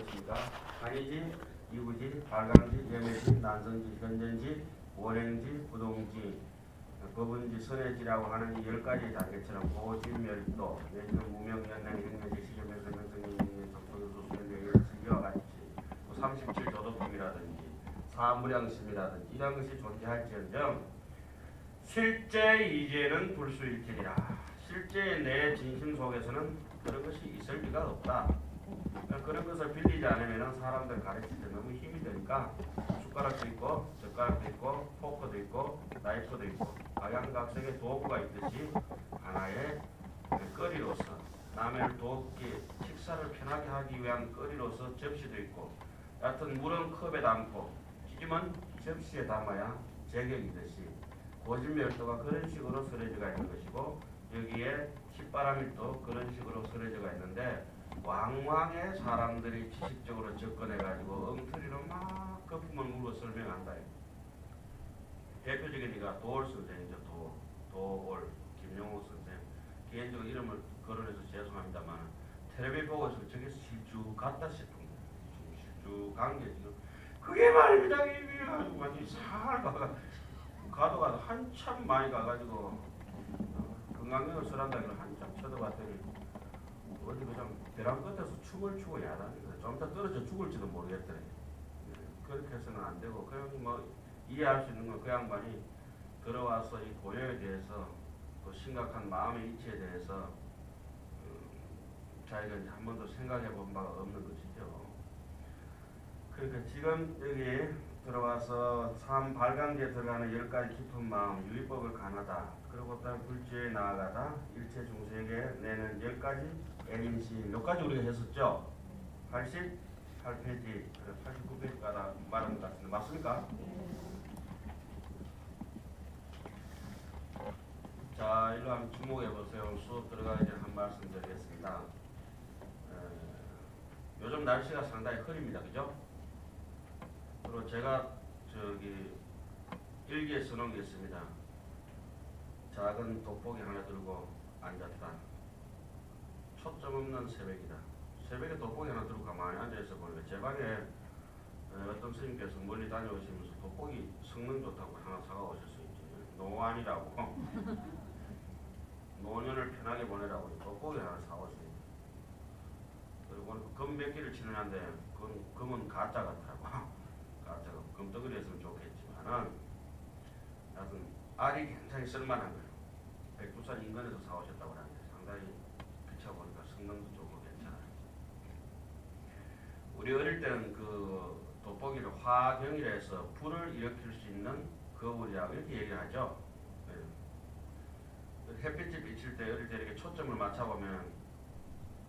있습니까? 간이지, 이부지, 발광지, 염해지, 난성지, 현전지, 원행지, 부동지, 법은지, 선해지라고 하는 이 10가지 단계처럼 고질멸도, 내지는 무명연행, 행면지, 시점에서 명성인의 정통수, 수행의 열지와 같이 37조도품이라든지 사무량심이라든지 이런 것이 존재할지언정 실제 이제는 불수일지니라. 실제 내 진심 속에서는 그런 것이 있을 리가 없다. 그런 것을 빌리지 않으면 사람들 가르칠 때 너무 힘이 드니까 숟가락도 있고 젓가락도 있고 포크도 있고 나이프도 있고 각양각색의 도구가 있듯이 하나의 거리로서 남을 돕기 식사를 편하게 하기 위한 거리로서 접시도 있고 여하튼 물은 컵에 담고 찌짐은 접시에 담아야 제격이듯이 고질멸도가 그런 식으로 서려져가 있는 것이고 여기에 식바람일도 그런 식으로 서려져가 있는데 왕왕의 사람들이 지식적으로 접근해가지고 엉터리로 막 거품을 물고 설명한다. 대표적인 이가 도올 선생이죠. 도올 김용호 선생. 개인적으로 이름을 거론해서 죄송합니다만 텔레비 보고서 저게 실주 같다 싶은 거예요. 실주간 게 지금 그게 말입니다. 이게 아주 완전히 살 가도 한참 많이 가가지고 건강경을 설한다기를 한참 쳐다봤더니 어디 그냥 벼랑 끝에서 춤을 추고 야단이 좀 더 떨어져 죽을지도 모르겠더래. 그렇게 해서는 안 되고 그냥 뭐 이해할 수 있는 건 그 양반이 들어와서 이 고려에 대해서 그 심각한 마음의 이치에 대해서 자기가 이제 한 번도 생각해 본 바가 없는 것이죠. 그러니까 지금 여기 들어와서 참 발광기에 들어가는 10가지 깊은 마음, 유의법을 간하다. 그리고 또 불지에 나아가다. 일체 중생에게 내는 10가지 애인시. 몇 가지 우리가 했었죠? 88페이지, 89페이지가 말한 것 같은데 맞습니까? 자, 일로 한번 주목해 보세요. 수업 들어가기 전에 한 말씀 드리겠습니다. 요즘 날씨가 상당히 흐립니다. 그죠? 그리고 제가 일기에 써놓은 게 있습니다. 작은 돋보기 하나 들고 앉았다. 초점 없는 새벽이다. 새벽에 돋보기 하나 들고 가만히 앉아있어 보니까 제 방에 어떤 스님께서 멀리 다녀오시면서 돋보기 성능 좋다고 하나 사가 오실 수 있지. 노안이라고 노년을 편하게 보내라고 돋보기 하나 사오세요. 그리고 금 몇 개를 치느냐인데 금은 가짜 같더라고. 가짜가 금덩어리였으면 좋겠지만은 하여튼 알이 굉장히 쓸만한 거예요. 백두산 인근에서 사오셨다고 하는데 상당히 비춰보니까 성능도 좋고 괜찮아요. 우리 어릴 때는 그 돋보기를 화경이라 해서 불을 일으킬 수 있는 거울이라고 이렇게 얘기를 하죠. 햇빛이 비칠 때 어릴 때 이렇게 초점을 맞춰보면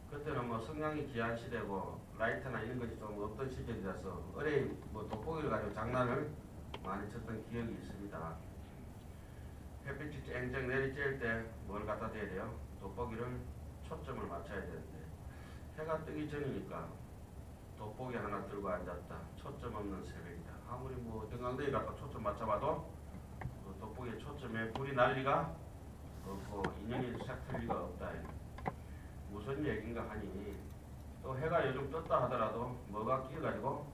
그때는 뭐 성냥이 귀한 시대고 라이터나 이런 것이 좀 없던 시절이라서 어레 뭐 돋보기를 가지고 장난을 많이 쳤던 기억이 있습니다. 햇빛이 쨍쨍 내리쬐을 때 뭘 갖다 대야 돼요? 돋보기를 초점을 맞춰야 되는데 해가 뜨기 전이니까 돋보기 하나 들고 앉았다. 초점 없는 새벽이다. 아무리 뭐 등강대에 갖다 초점 맞춰봐도 그 돋보기의 초점에 불이 날 리가 없고 인연이 싹 틀 리가 없다. 무슨 얘기인가 하니 또 해가 요즘 떴다 하더라도 뭐가 끼어가지고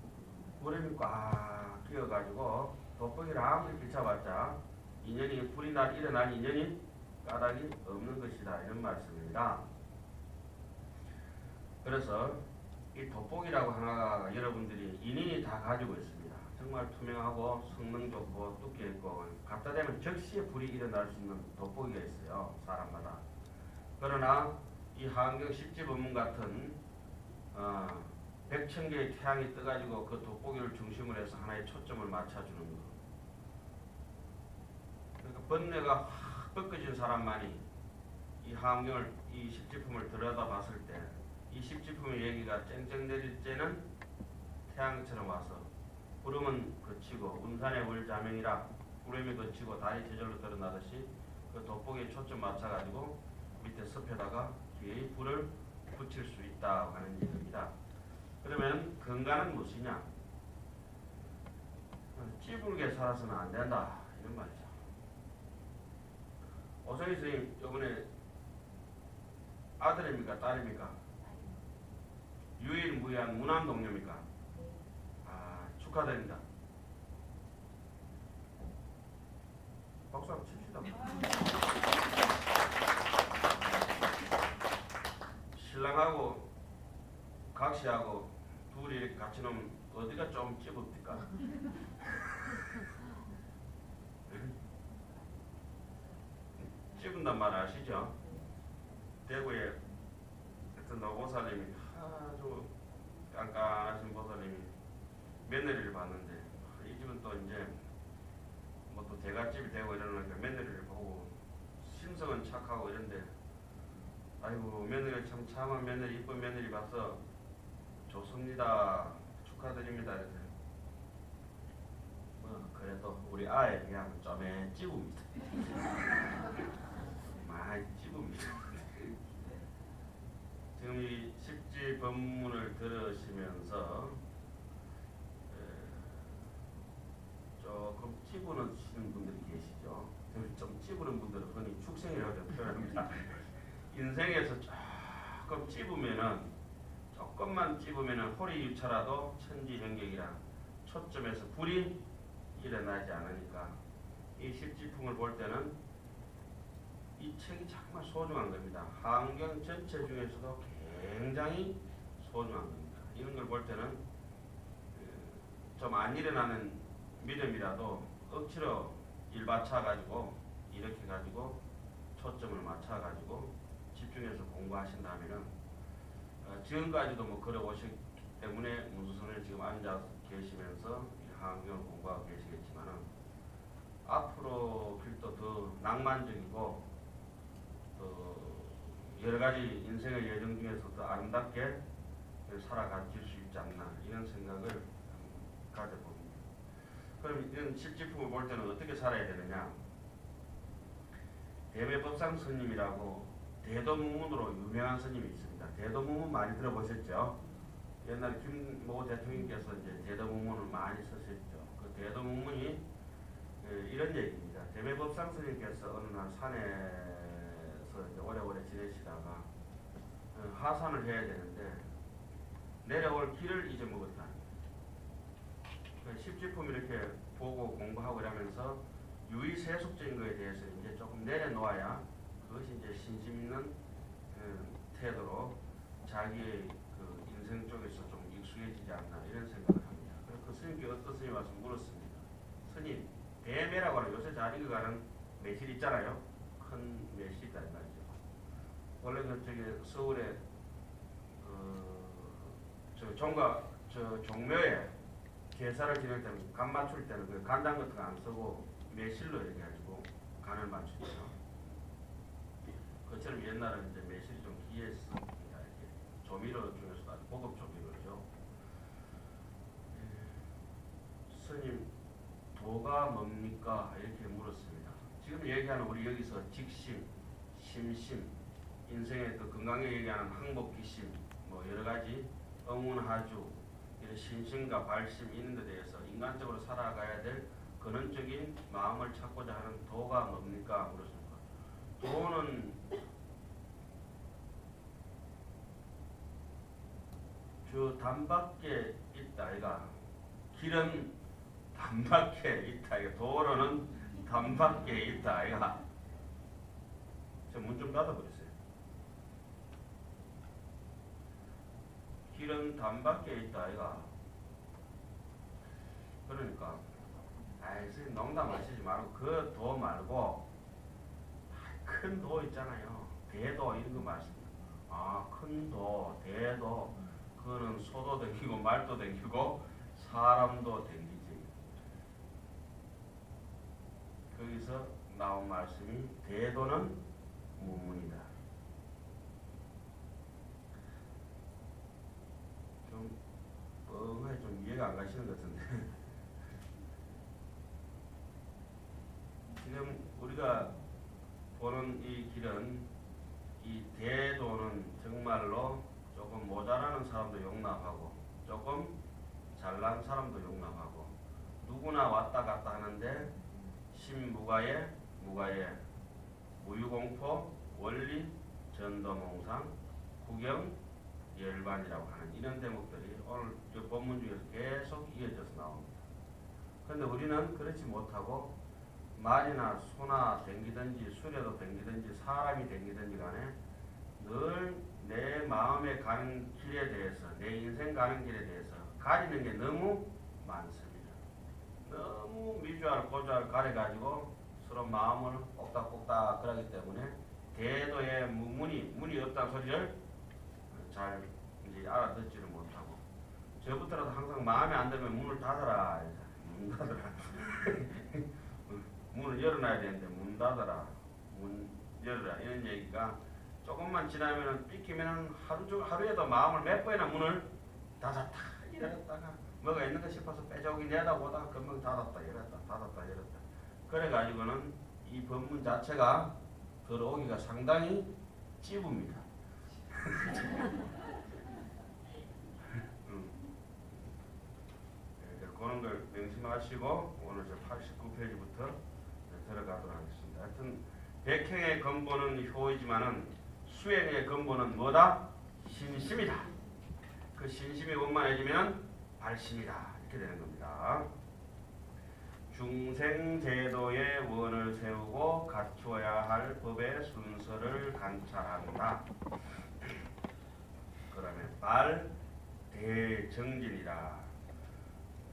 구름이 꽉 끼어가지고 돋보기를 아무리 비춰봤자 인연이 불이 일어날 인연이 까닭이 없는 것이다. 이런 말씀입니다. 그래서 이 돋보기라고 하나가 여러분들이 인연이 다 가지고 있습니다. 정말 투명하고 성능 좋고 두께 있고 갖다 대면 즉시에 불이 일어날 수 있는 돋보기가 있어요. 사람마다. 그러나 이 하안경 십지법문 같은 100,000개의 태양이 떠가지고 그 돋보기를 중심으로 해서 하나의 초점을 맞춰주는 것. 그러니까 번뇌가 확 꺾어진 사람만이 이 하안경을 이 십지품을 들여다봤을 때 이 십지품의 얘기가 쨍쨍 내릴 때는 태양처럼 와서 구름은 그치고 운산의 월자명이라 구름이 그치고 달이 저절로 드러나듯이 그 돋보기에 초점 맞춰가지고 밑에 섭에다가 뒤에 불을 붙일 수 있다 하는 얘기입니다. 그러면 건강은 무엇이냐? 찌불게 살아서는 안 된다 이런 말이죠. 오성희 선생님 이번에 아들입니까 딸입니까? 유일무이한 무난동료입니까? 아, 축하드립니다. 박수 한번 칩시다. 신랑하고 각시하고 둘이 이렇게 같이 놓으면 어디가 좀 찝읍니까? 찝은단 말 아시죠? 대구에 어떤 노보살님이 아주 깐깐하신 보살님이 며느리를 봤는데 이 집은 또 이제 뭐 또 대갓집이 되고 이러니까 며느리를 보고 심성은 착하고 이런데 아이고 며느리 참 참한 며느리 이쁜 며느리 봐서 좋습니다. 축하드립니다. 이렇게 그래도 우리 아에 그냥 좀에 찝읍니다. 많이 찝읍니다. 지금 이 십지 법문을 들으시면서 조금 찝으시는 분들이 계시죠. 좀 찝으는 분들은 흔히 축생이라고 표현합니다. 인생에서 조금 찝으면은 조금만 찝으면은 호리유차라도 천지변경이라 초점에서 불이 일어나지 않으니까 이 십지풍을 볼 때는 이 책이 정말 소중한 겁니다. 환경 전체 중에서도 굉장히 소중한 겁니다. 이런 걸 볼 때는 좀 안 일어나는 믿음이라도 억지로 일 맞춰가지고 이렇게 가지고 초점을 맞춰가지고 집중해서 공부하신다면은 지금까지도 뭐 걸어오셨기 때문에 문수선에 지금 앉아 계시면서 환경을 공부하고 계시겠지만은 앞으로 길도 더 낭만적이고 또 여러 가지 인생의 여정 중에서 더 아름답게 살아가실 수 있지 않나 이런 생각을 가져봅니다. 그럼 이런 십지품을 볼 때는 어떻게 살아야 되느냐? 대매법상 스님이라고 대도문문으로 유명한 스님이 있습니다. 대도문문 많이 들어보셨죠? 옛날 김모 대통령께서 이제 대도문문을 많이 쓰셨죠. 그 대도문문이 이런 얘기입니다. 대매법상 스님께서 어느 날 산에서 이제 오래오래 지내시다가 하산을 해야 되는데 내려올 길을 잊어먹었다. 십지품 이렇게 보고 공부하고 이러면서 유의세속적인 것에 대해서 이제 조금 내려놓아야 그것이 이제 신심 있는 태도로 자기의 그 인생 쪽에서 좀 익숙해지지 않나 이런 생각을 합니다. 그래서 그 스님께 어떤 스님이 와서 물었습니다. 스님, 대매라고 하는 요새 잘 익어가는 매실 있잖아요. 큰 매실 있다 말이죠. 원래 그 저기 서울에 저 종묘에 제사를 지낼 때는 간 맞출 때는 그 간장 같은 거 안 쓰고 매실로 이렇게 가지고 간을 맞추죠. 그처럼 옛날에는 이제 매실이 좀 귀했습니다. 이렇게 조미료 중에서도 아주 고급 조미료죠. 스님, 도가 뭡니까? 이렇게 물었습니다. 지금 얘기하는 우리 여기서 직심, 심심, 인생의 그 건강에 얘기하는 항복기심, 뭐 여러 가지 응운하주 이런 신심과 발심 이런 데 대해서 인간적으로 살아가야 될 근원적인 마음을 찾고자 하는 도가 뭡니까? 물었습니다. 도는 저 담밖에 있다 아이가. 길은 담밖에 있다 아이가. 도로는 담밖에 있다 아이가. 저 문 좀 닫아버렸어요. 길은 담밖에 있다 아이가. 그러니까 아이 선생님 농담하시지 말고 그 도 말고 큰 도 있잖아요. 대도 이런 거 말씀입니다. 아, 큰 도, 대도 그거는 소도 댕기고 말도 댕기고 사람도 댕기지. 거기서 나온 말씀이 대도는 무문이다. 좀 뻥하게 좀 이해가 안 가시는 것 같은데 지금 우리가 보는 이 길은 이 대도는 정말로 조금 모자라는 사람도 용납하고 조금 잘난 사람도 용납하고 누구나 왔다 갔다 하는데 신무가에 무가에 무유공포 원리 전도몽상 구경 열반이라고 하는 이런 대목들이 오늘 저 본문 중에서 계속 이어져서 나옵니다. 그런데 우리는 그렇지 못하고 말이나 소나 댕기든지 수레도 댕기든지 사람이 댕기든지 간에 늘 내 마음에 가는 길에 대해서 내 인생 가는 길에 대해서 가리는 게 너무 많습니다. 너무 미주알 고주알 가려가지고 서로 마음을 꼭딱꼭딱 그러기 때문에 대도에 문이 없다는 소리를 잘 이제 알아듣지를 못하고 저부터라도 항상 마음에 안 들면 문을 닫아라. 문 닫아라. 문을 열어놔야 되는데 문 닫아라. 문 열어라. 이런 얘기가 조금만 지나면은 삐끼면은 하루에도 마음을 몇 번이나 문을 닫았다 열었다가 뭐가 있는가 싶어서 빼저기 내다보다가 금방 닫았다 열었다 그래가지고는 이 법문 자체가 들어오기가 상당히 찝읍니다. 그런 걸 명심하시고 오늘 저 89페이지부터 들어가도록 하겠습니다. 하여튼 백행의 근본은 효이지만은 수행의 근본은 뭐다? 신심이다. 그 신심이 원만해지면 발심이다. 이렇게 되는 겁니다. 중생제도의 원을 세우고 갖추어야 할 법의 순서를 관찰한다. 그러면 발대정진이다.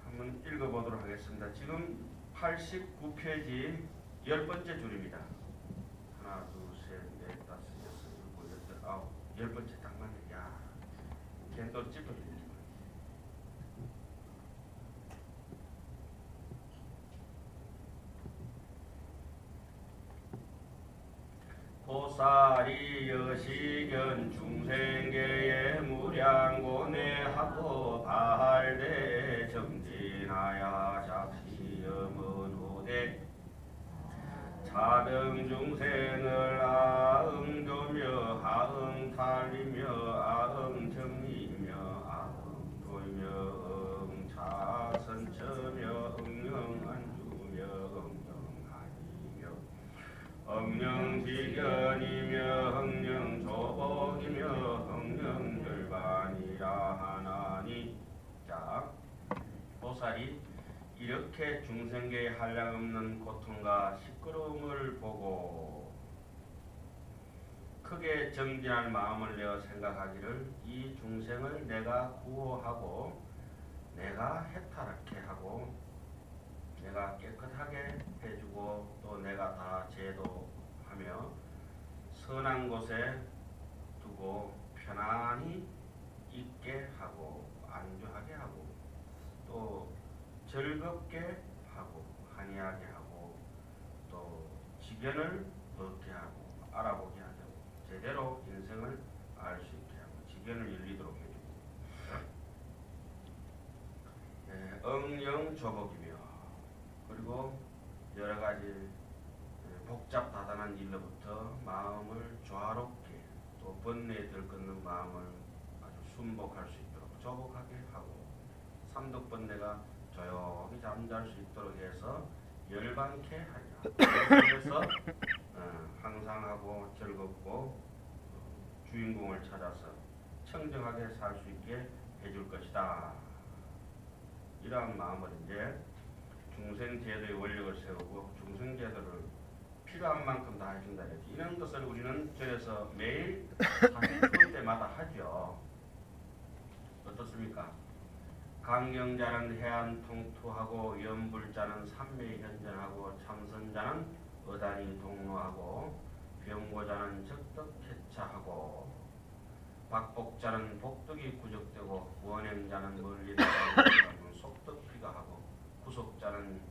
한번 읽어보도록 하겠습니다. 지금 89페이지 10번째 줄입니다. 하나, 둘, 셋, 넷, 다섯, 여섯, 일곱, 여덟, 아홉, 10번째 딱 맞네. 야, 겐도 찝어주네. 보살이 여시견 중생계의 무량고 내하고 발대 정진하야 작시염은 후대 자병 중생을 아응교며 아응탈리며 아응정리며 아응도이며 응차선처며 응영안주며 응영하니며 응영지견이며 응영조복이며 응영결반이라 하나니. 자, 보살이 이렇게 중생계의 한량없는 고통과 시끄러움을 보고 크게 정진할 마음을 내어 생각하기를 이 중생을 내가 구호하고 내가 해탈하게 하고 내가 깨끗하게 해주고 또 내가 다 제도하며 선한 곳에 두고 편안히 있게 하고 안주하게 하고 또 즐겁게 하고 한이하게 하고 또 지견을 얻게 하고 알아보게 하고 제대로 인생을 알 수 있게 하고 지견을 열리도록 해주고 응영조복이며 그리고 여러가지 복잡다단한 일로부터 마음을 조화롭게 또 번뇌에 들끓는 마음을 아주 순복할 수 있도록 조복하게 하고 삼독번뇌가 조용히 잠잘 수 있도록 해서 열반케 하리라. 그래서 항상하고 즐겁고 주인공을 찾아서 청정하게 살 수 있게 해줄 것이다. 이러한 마음을 이제 중생제도의 원력을 세우고 중생제도를 필요한 만큼 다 해준다. 이런 것을 우리는 절에서 매일 40분 때마다 하죠. 어떻습니까? 강경자는 해안 통투하고 연불자는 삼매 현전하고 참선자는 어단이 동로하고 병고자는 적덕 해차하고 박복자는 복덕이 구적되고 원행자는 멀리 나가는 속덕 피가하고 구속자는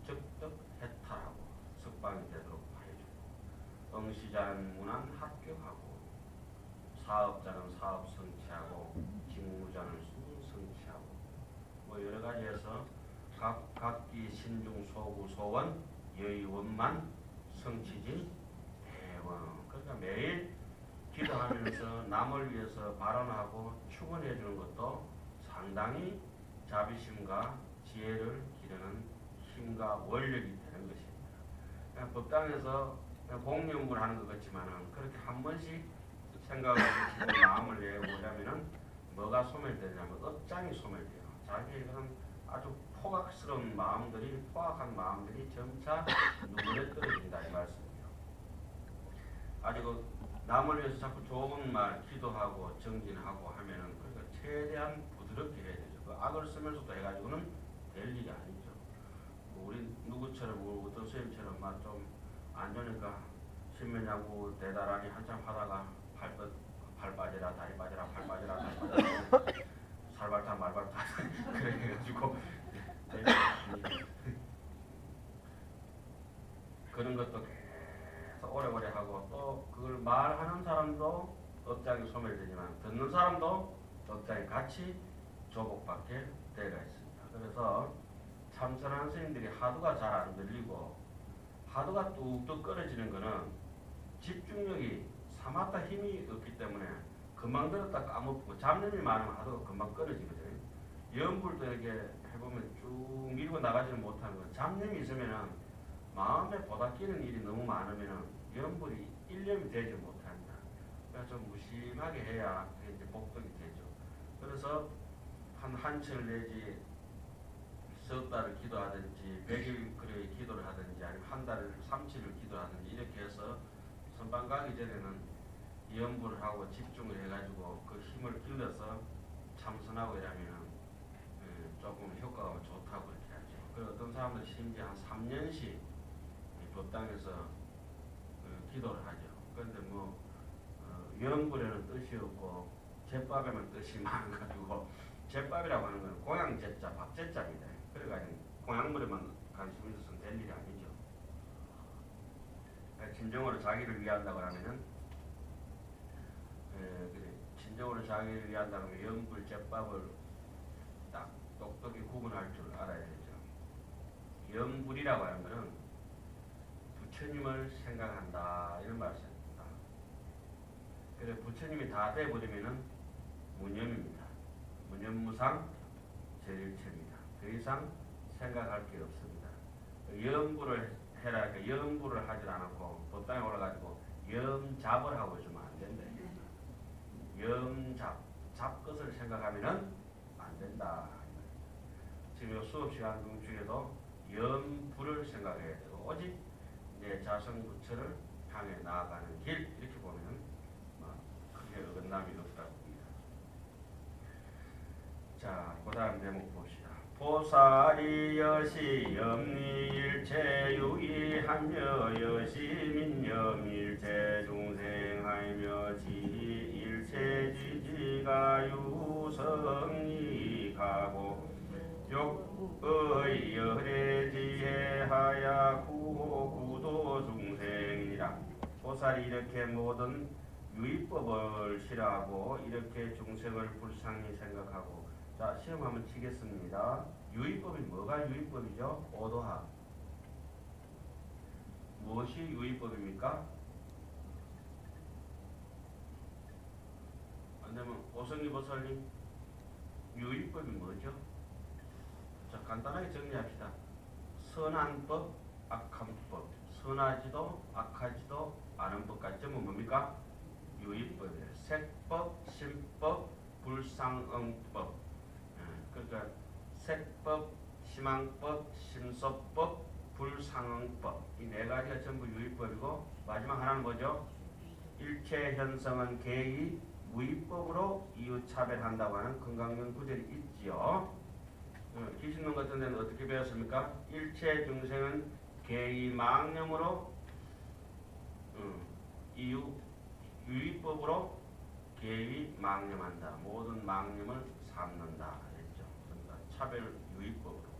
적덕 해탈하고 석방이 되도록 해주고 응시자는 문안 합격하고 사업자는 사업 성취하고 직무자는 성취하고 뭐 여러 가지에서 각기 신중 소구 소원 여의 원만 성취지 대원. 그러니까 매일 기도하면서 남을 위해서 발언하고 축원해 주는 것도 상당히 자비심과 지혜를 기르는 힘과 원력이 되는 것입니다. 그냥 법당에서 그냥 공연물 하는 것 같지만은 그렇게 한 번씩 생각을 하고 마음을 내보자면은 뭐가 소멸되냐면 업장이 소멸돼요. 자기의 그런 아주 포악스러운 마음들이, 포악한 마음들이 점차 눈에 떨어진다 이 말씀이에요. 아주 그 남을 위해서 자꾸 좋은 말, 기도하고 정진하고 하면은 그러니까 최대한 부드럽게 해야 되죠. 그 악을 쓰면서도 해가지고는 될 일이 아니죠. 우리 누구처럼 어떤 선생님처럼 막 좀 안 좋으니까 신면야구 대다라니 한참 하다가 팔 빠지라 다리 빠지라 팔 빠지라 다리 빠지라 살발타 말발타 그래 해가지고 그런 것도 계속 오래오래 하고 또 그걸 말하는 사람도 업장이 소멸되지만 듣는 사람도 업장이 같이 조복받게 되어 있습니다. 그래서 참선하는 스님들이 하두가 잘 안 들리고 하두가 뚝뚝 끊어지는 것은 집중력이 사마타 힘이 없기 때문에 금방 들었다 까먹고 잡념이 많으면 하두가 금방 끊어지거든요. 염불도 이렇게 해보면 쭉 밀고 나가지는 못하는 건 잡념이 있으면은 마음에 보닥끼는 일이 너무 많으면은 염불이 일념이 되지 못합니다. 그러니까 좀 무심하게 해야 그게 이제 복덕이 되죠. 그래서 한철 내지 석 달을 기도하든지 100일 그래 기도를 하든지 아니면 한 달을 3치를 기도하든지 이렇게 해서 선방 가기 전에는 염불을 하고 집중을 해가지고 그 힘을 길러서 참선하고 이러면은 조금 효과가 좋다고 이렇게 하죠. 그리고 어떤 사람들은 심지어 한 3년씩 법당에서 기도를 하죠. 그런데 뭐 염불에는 뜻이 없고 제밥에만 뜻이 많아가지고 제밥이라고 하는 건 고향제자 밥제자입니다. 그래가지고 고향물에만 관심이 있어서는 될 일이 아니죠. 진정으로 자기를 위한다고 하면은 진정으로 자기를 위한다고 하면 염불 제밥을 딱 똑똑히 구분할 줄 알아야 되죠. 염불이라고 하는 것은 부처님을 생각한다 이런 말씀입니다. 그래서 부처님이 다 돼버리면은 무념입니다. 무념무상 제일체입니다. 더 이상 생각할 게 없습니다. 염불을 해라, 그러니까 염불을 하질 않고 법당에 올라가지고 염잡을 하고 있으면 안 된다. 잡것을 생각하면은 안 된다. 지금 수업 시간 중에도 염불을 생각해야 되고 오직 내 자성부처를 향해 나아가는 길 이렇게 보면은 크게 어긋남이 없다고 봅니다. 자, 그 다음 대목 봅시다. 보살이 여시 염리일체 유의하며 여시 민념일체 중생하며 지일체 지지가 유성이가고 욕의 열애지혜하야 구도 중생이라. 보살이 이렇게 모든 유의법을 싫어하고 이렇게 중생을 불쌍히 생각하고. 자, 시험 한번 치겠습니다. 유의법이 뭐가 유의법이죠? 오도하. 무엇이 유의법입니까? 안되면 오성기 보살님 유의법이 뭐죠? 자, 간단하게 정리합시다. 선한 법, 악한 법. 선하지도 악하지도 않은 법까지 전부 뭡니까? 유의법이에요. 색법, 신법, 불상응법. 그러니까 색법, 희망법, 심소법, 불상응법. 이 네 가지가 전부 유의법이고 마지막 하나는 뭐죠? 일체 현성은 개의 무의법으로 이웃차별한다고 하는 건강경 구절이 있지요. 기신론 같은 데는 어떻게 배웠습니까? 일체 중생은 개의 망념으로 유의법으로 개의 망념한다. 모든 망념을 삼는다 했죠. 그러니까 차별 유의법으로.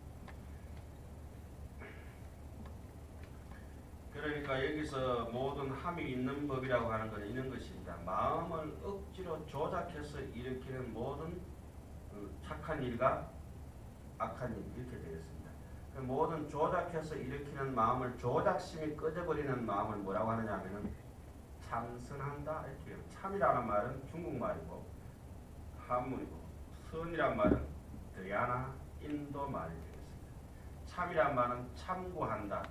그러니까 여기서 모든 함이 있는 법이라고 하는 것은 이런 것입니다. 마음을 억지로 조작해서 일으키는 모든 착한 일과 악한 일 이렇게 되겠습니다. 모든 조작해서 일으키는 마음을 조작심이 꺼져버리는 마음을 뭐라고 하느냐 하면은 참선한다 이렇게 해요. 참이라는 말은 중국말이고 한문이고 선이란 말은 드야나 인도 말이 되겠습니다. 참이란 말은 참고한다.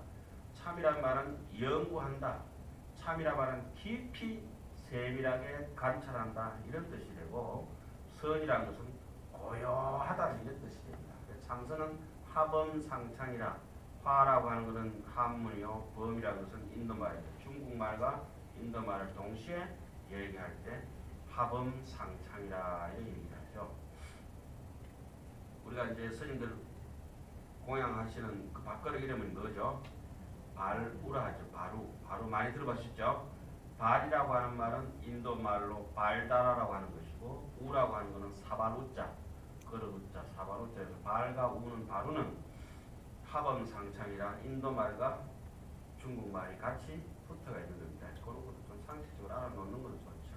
참이란 말은 연구한다. 참이란 말은 깊이 세밀하게 관찰한다 이런 뜻이 되고 선이라는 것은 고요하다는 이런 뜻이 됩니다. 참선은 화범상창이라 화라고 하는 것은 한문이요 범이라는 것은 인도말이죠. 중국말과 인도말을 동시에 얘기할 때 화범상창이라 이렇게 얘기하죠. 우리가 이제 스님들 공양하시는 그 밥그릇 이름은 뭐죠? 발우라 하죠. 바루 많이 들어보셨죠? 발이라고 하는 말은 인도 말로 발다라라고 하는 것이고 우라고 하는 것은 사발우자, 그릇우자, 사발우자에서 발과 우는 바루는 화범상창이라 인도 말과 중국 말이 같이 붙어가 있는 겁니다. 그런 것도 좀 상식적으로 알아놓는 것은 좋죠.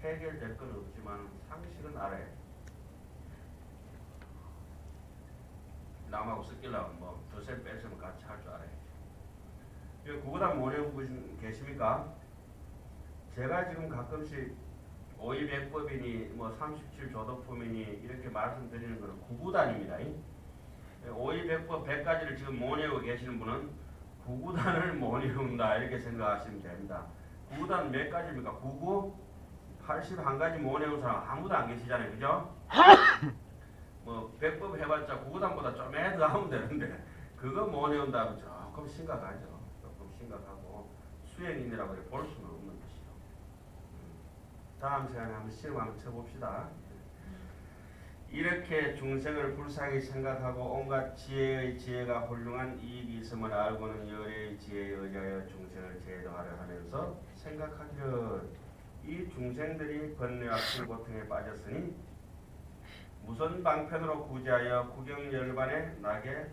해결될 건 없지만 상식은 알아야 돼요. 남하고 섞이려면 뭐 덧셈 뺄셈 같이 할 줄 알아야죠. 구구단 모내고 계십니까? 제가 지금 가끔씩 오이백법이니 뭐 37조도품이니 이렇게 말씀드리는 것은 구구단입니다. 오이백법 100가지를 지금 모내고 계시는 분은 구구단을 모내온다 이렇게 생각하시면 됩니다. 구구단 몇 가지입니까? 구구 81가지 모내온 사람 아무도 안 계시잖아요. 그죠? 뭐 100법 해봤자 구구단보다 좀 더 하면 되는데 그거 모내온다면 조금 심각하죠. 조금 심각하고 수행인이라고 볼 수는 없는 것이죠. 다음 시간에 한번 시험 한번 쳐봅시다. 이렇게 중생을 불쌍히 생각하고 온갖 지혜의 지혜가 훌륭한 이익이 있음을 알고는 열의 지혜에 의하여 중생을 제도하려 하면서 생각하기를 이 중생들이 번뇌와 큰 고통에 빠졌으니 무슨 방편으로 구제하여 구경열반에 나게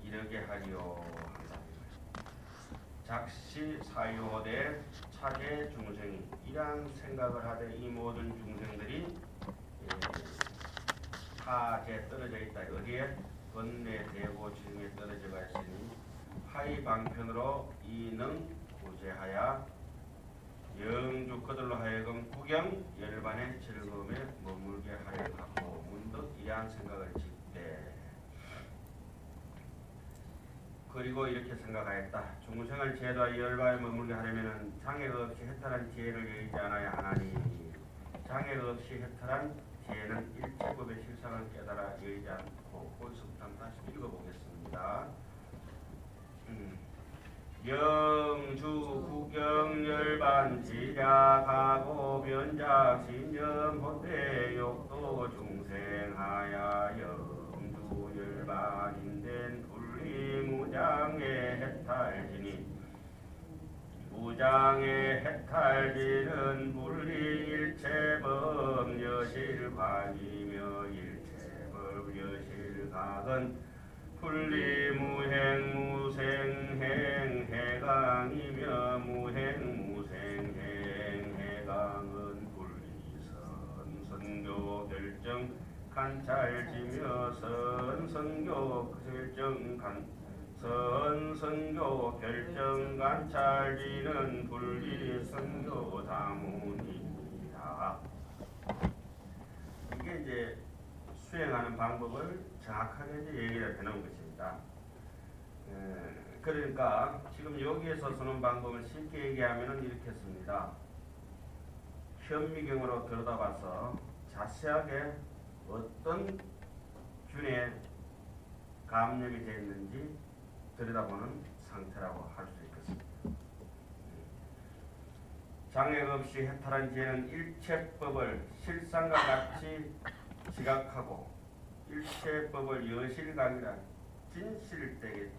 이르게 하리요 한다. 작시 사유호대 차제 중생이 이러한 생각을 하되 이 모든 중생들이 하에 떨어져 있다. 어디에? 번뇌 대고 지음에 떨어져가 있으니 하이 방편으로 이능 구제하여 영주 그들로 하여금 구경 열반의 즐거움에 머물게 하려 하고 문득 이러한 생각을 짓되 그리고 이렇게 생각하였다. 중생을 제도와 열반에 머물게 하려면 장애가 없이 해탈한 지혜를 여의지 않아야 하나니 장애가 없이 해탈한 지혜는 일체법의 실상을 깨달아 여의지 않고 거기서부터 다시 읽어보겠습니다. 영주 구경열반 지략하고 변작 신념 호대 욕도 중생하야 영주 열반인된 분리 무장의 해탈지니 무장의 해탈지는 분리 일체법 여실각이며 일체법 여실각은 분리 무행 무생행 해강이며 무행 무생행 해강은 분리선 선교 결정 관찰지며 선선교 결정 관찰지는 분리 선교 다문입니다. 이게 이제 수행하는 방법을 정확하게 이제 얘기를 해놓은 것입니다. 그러니까 지금 여기에서 쓰는 방법을 쉽게 얘기하면 이렇게 씁니다. 현미경으로 들여다봐서 자세하게 어떤 균에 감염이 되어 있는지 들여다보는 상태라고 할 수 있겠습니다. 장애가 없이 해탈한 지혜는 일체법을 실상과 같이 지각하고 일체법을 여실각이라 진실되게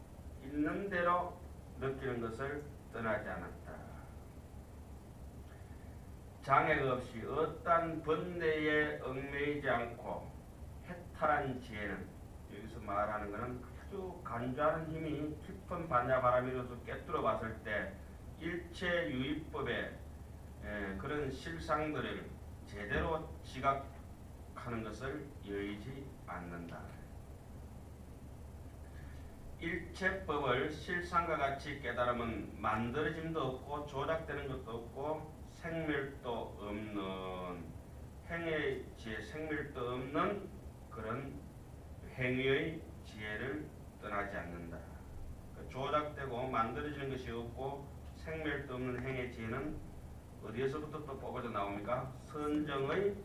있는 대로 느끼는 것을 떠나지 않았다. 장애가 없이 어떠한 번뇌에 얽매이지 않고 해탈한 지혜는 여기서 말하는 것은 아주 간주하는 힘이 깊은 반야바람이로서 깨뚫어 봤을 때 일체 유의법의 그런 실상들을 제대로 지각하는 것을 여의지 않는다. 일체법을 실상과 같이 깨달으면 만들어짐도 없고 조작되는 것도 없고 생멸도 없는 행의 지혜, 생멸도 없는 그런 행위의 지혜를 떠나지 않는다. 조작되고 만들어지는 것이 없고 생멸도 없는 행의 지혜는 어디에서부터 또 뽑아져 나옵니까? 선정의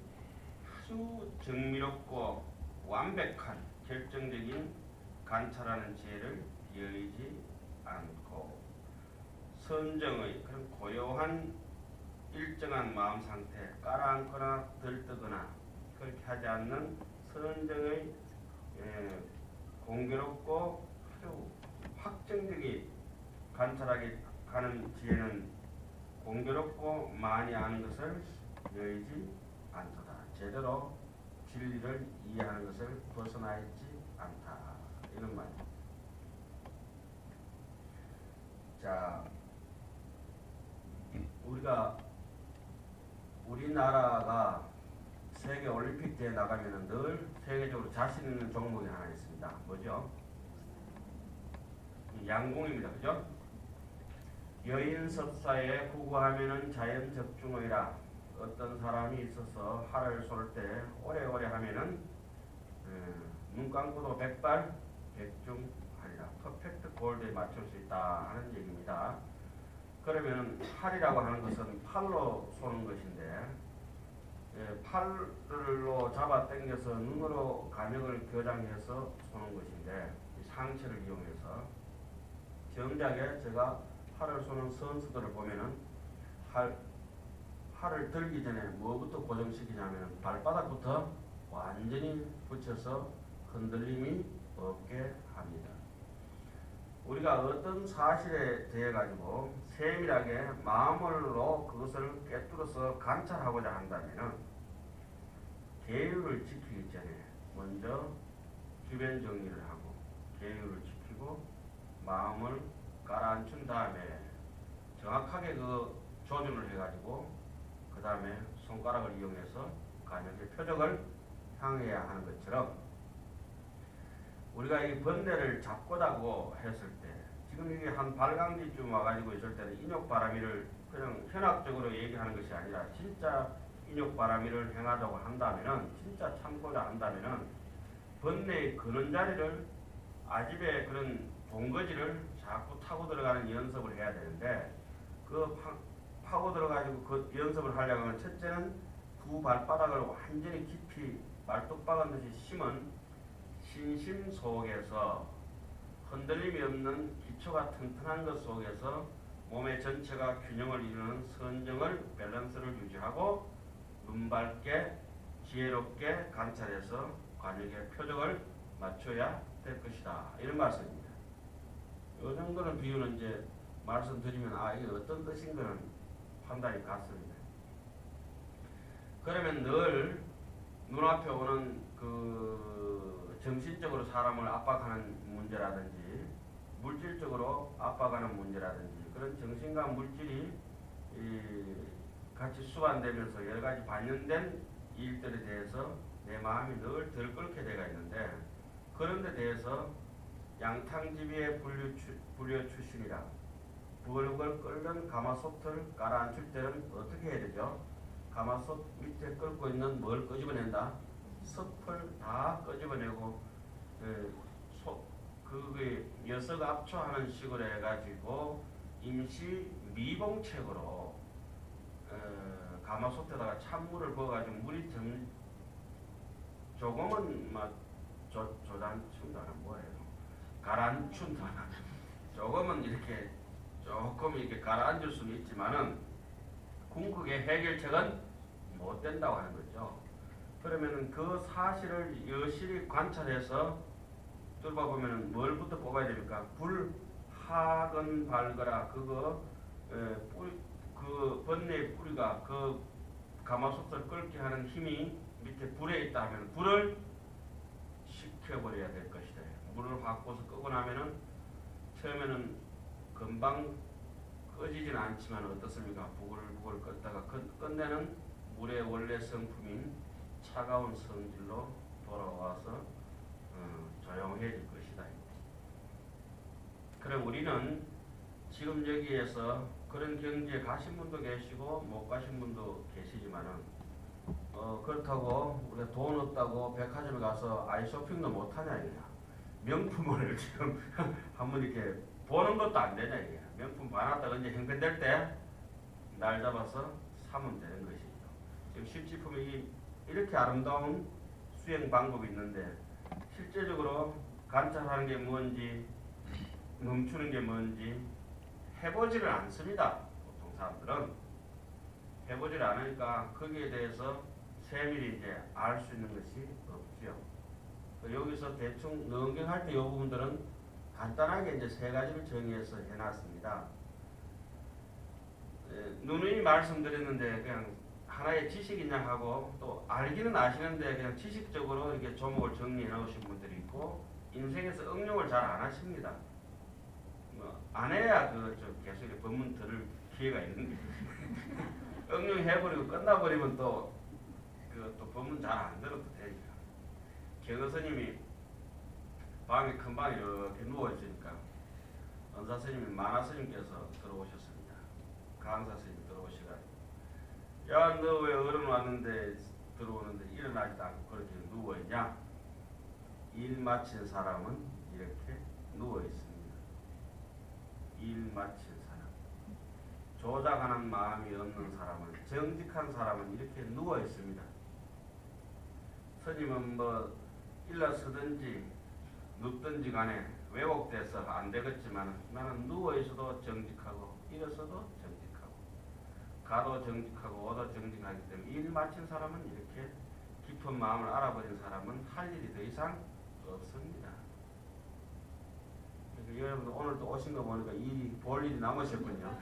아주 정밀롭고 완벽한 결정적인 관찰하는 지혜를 여의지 않고 선정의 그런 고요한 일정한 마음 상태, 깔아앉거나 들뜨거나 그렇게 하지 않는 선정의 공교롭고 아주 확정적인 관찰하게 가는 지혜는 공교롭고 많이 아는 것을 여의지 않도다. 제대로 진리를 이해하는 것을 벗어나 있지 않다. 이런 말입니다. 자, 우리나라가 세계 올림픽 대회 나가면은 늘 세계적으로 자신 있는 종목이 하나 있습니다. 뭐죠? 양궁입니다. 그죠? 여인섭사에 구구하면은 자연적중의라. 어떤 사람이 있어서 활을 쏠 때 오래오래 하면은 눈 감고도 백발 백중하리라. 퍼펙트 골드에 맞출 수 있다 하는 얘기입니다. 그러면 활이라고 하는 것은 팔로 쏘는 것인데 팔로 잡아 당겨서 눈으로 감역을 교장해서 쏘는 것인데 상체를 이용해서 정작에 제가 활을 쏘는 선수들을 보면은 활을 들기 전에 뭐부터 고정시키냐면 발바닥부터 완전히 붙여서 흔들림이 없게 합니다. 우리가 어떤 사실에 대해 가지고 세밀하게 마음으로 그것을 꿰뚫어서 관찰하고자 한다면은 계율을 지키기 전에 먼저 주변 정리를 하고 계율을 지키고 마음을 가라앉힌 다음에 정확하게 그 조준을 해가지고 그 다음에 손가락을 이용해서 감역의 표적을 향해야 하는 것처럼 우리가 이 번뇌를 잡고다고 했을 때 지금 이게 한 발광기쯤 와가지고 있을 때는 인욕바람이를 그냥 현학적으로 얘기하는 것이 아니라 진짜 인욕바람이를 행하자고 한다면은 진짜 참고자 한다면은 번뇌의 그런 자리를 아집의 그런 본거지를 자꾸 타고 들어가는 연습을 해야 되는데 그 파고 들어가지고 그 연습을 하려고 하면 첫째는 두 발바닥을 완전히 깊이 말뚝박은 듯이 심은 신심 속에서 흔들림이 없는 기초가 튼튼한 것 속에서 몸의 전체가 균형을 이루는 선정을 밸런스를 유지하고 눈밝게 지혜롭게 관찰해서 관역의 표적을 맞춰야 될 것이다. 이런 말씀입니다. 이 정도는 비유는 이제 말씀드리면 이게 어떤 뜻인 거는 판단이 갔습니다. 그러면 늘 눈앞에 오는 그 정신적으로 사람을 압박하는 문제라든지 물질적으로 압박하는 문제라든지 그런 정신과 물질이 같이 수반되면서 여러 가지 반영된 일들에 대해서 내 마음이 늘 들끓게 되어 있는데 그런 데 대해서 양탕지비의 불교 출신이라 부글부글 끓는 가마솥을 깔아앉힐 때는 어떻게 해야 되죠? 가마솥 밑에 끓고 있는 뭘 끄집어낸다? 섭을 다 끄집어내고 그게 녀석 압초하는 식으로 해가지고 임시 미봉책으로 가마솥에다가 찬물을 부어가지고 물이 조금은 막 조단춘다는 뭐예요? 가라앉춘다는 조금은 이렇게 조금 이렇게 가라앉을 수는 있지만은 궁극의 해결책은 못 된다고 하는 거죠. 그러면은 그 사실을 여실히 관찰해서 뚫어보면은 뭘부터 뽑아야 됩니까? 불학은 밝거라. 그거 그 번뇌의 뿌리가 그 가마솥을 끓게 하는 힘이 밑에 불에 있다 하면 불을 식혀버려야 될 것이다. 물을 바꿔서 끄고 나면은 처음에는 금방 꺼지지는 않지만 어떻습니까? 부글부글 껐다가 끝내는 물의 원래 성품인 차가운 성질로 돌아와서 조용해질 것이다. 그럼 우리는 지금 여기에서 그런 경지에 가신 분도 계시고 못 가신 분도 계시지만은 그렇다고 우리가 돈 없다고 백화점에 가서 아이쇼핑도 못하냐 이거야. 명품을 지금 한번 이렇게 보는 것도 안 되냐 이게. 명품 봐놨다가 언제 형편될 때 날 잡아서 사면 되는 것이죠. 지금 실지품이 이렇게 아름다운 수행 방법이 있는데 실제적으로 관찰하는 게 뭔지 멈추는 게 뭔지 해보지를 않습니다. 보통 사람들은 해보지를 않으니까 거기에 대해서 세밀히 이제 알 수 있는 것이 없죠. 여기서 대충 능경할 때 이 부분들은 간단하게 이제 세 가지를 정의해서 해놨습니다. 누누이 말씀드렸는데 그냥 하나의 지식이냐 하고 또 알기는 아시는데 그냥 지식적으로 이렇게 조목을 정리해 놓으신 분들이 있고 인생에서 응용을 잘 안 하십니다. 안 해야 계속 이렇게 법문 들을 기회가 있는 게 응용해버리고 끝나버리면 또 법문 잘 안 들어도 되니까. 경호 스님이 큰 방에 이렇게 누워있으니까 은사 스님이 만화 스님께서 들어오셨습니다. 강사 스님이 들어오셔가지고 야 너 왜 어른 왔는데 들어오는데 일어나지도 않고 그렇게 누워있냐? 일 마친 사람은 이렇게 누워있습니다. 일 마친 사람. 조작하는 마음이 없는 사람은 정직한 사람은 이렇게 누워있습니다. 스님은 뭐 일어서든지 눕든지 간에 왜곡돼서 안 되겠지만 나는 누워있어도 정직하고 일어서도 정직하고 가도 정직하고 오도 정직하기 때문에 일 마친 사람은 이렇게 깊은 마음을 알아버린 사람은 할 일이 더 이상 없습니다. 그러니까 여러분들 오늘 또 오신 거 보니까 볼 일이 남으셨군요.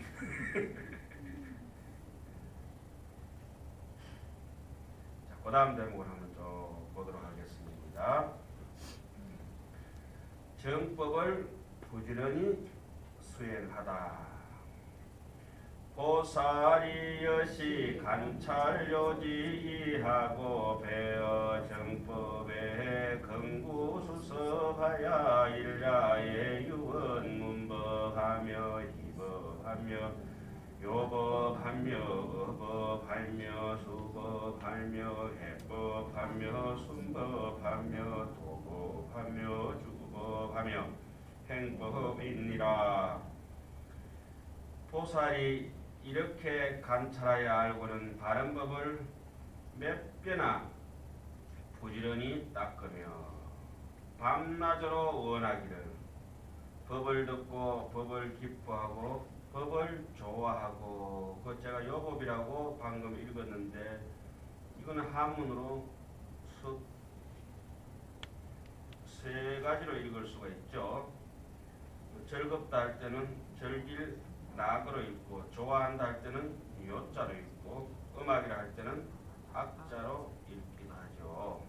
자, 그 다음 대목을 한번 쭉 보도록 하겠습니다. 정법을 부지런히 수행하다. 보살이 여시 관찰요지하고 배어 정법에 긍구수석하야 일야의 유언 문법하며 희법하며 요법하며 어법하며 수법하며 해법하며 순법하며 도법하며 주법하며 행법이니라. 보살이 이렇게 관찰하여 알고는 바른 법을 몇 배나 부지런히 닦으며 밤낮으로 원하기를 법을 듣고 법을 기뻐하고 법을 좋아하고 그 제가 요법이라고 방금 읽었는데 이거는 한문으로 세 가지로 읽을 수가 있죠. 즐겁다 할 때는 즐길 낙으로 읽고 좋아한다 할 때는 요자로 읽고 음악이라 할 때는 악자로 읽기도 하죠.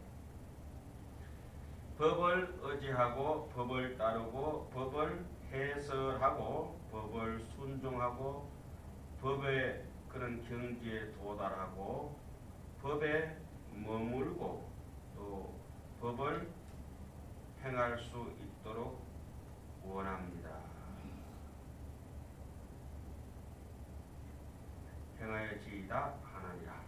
법을 의지하고 법을 따르고 법을 해설하고 법을 순종하고 법의 그런 경지에 도달하고 법에 머물고 또 법을 행할 수 있도록 원합니다. 행하여지이다 하느니라.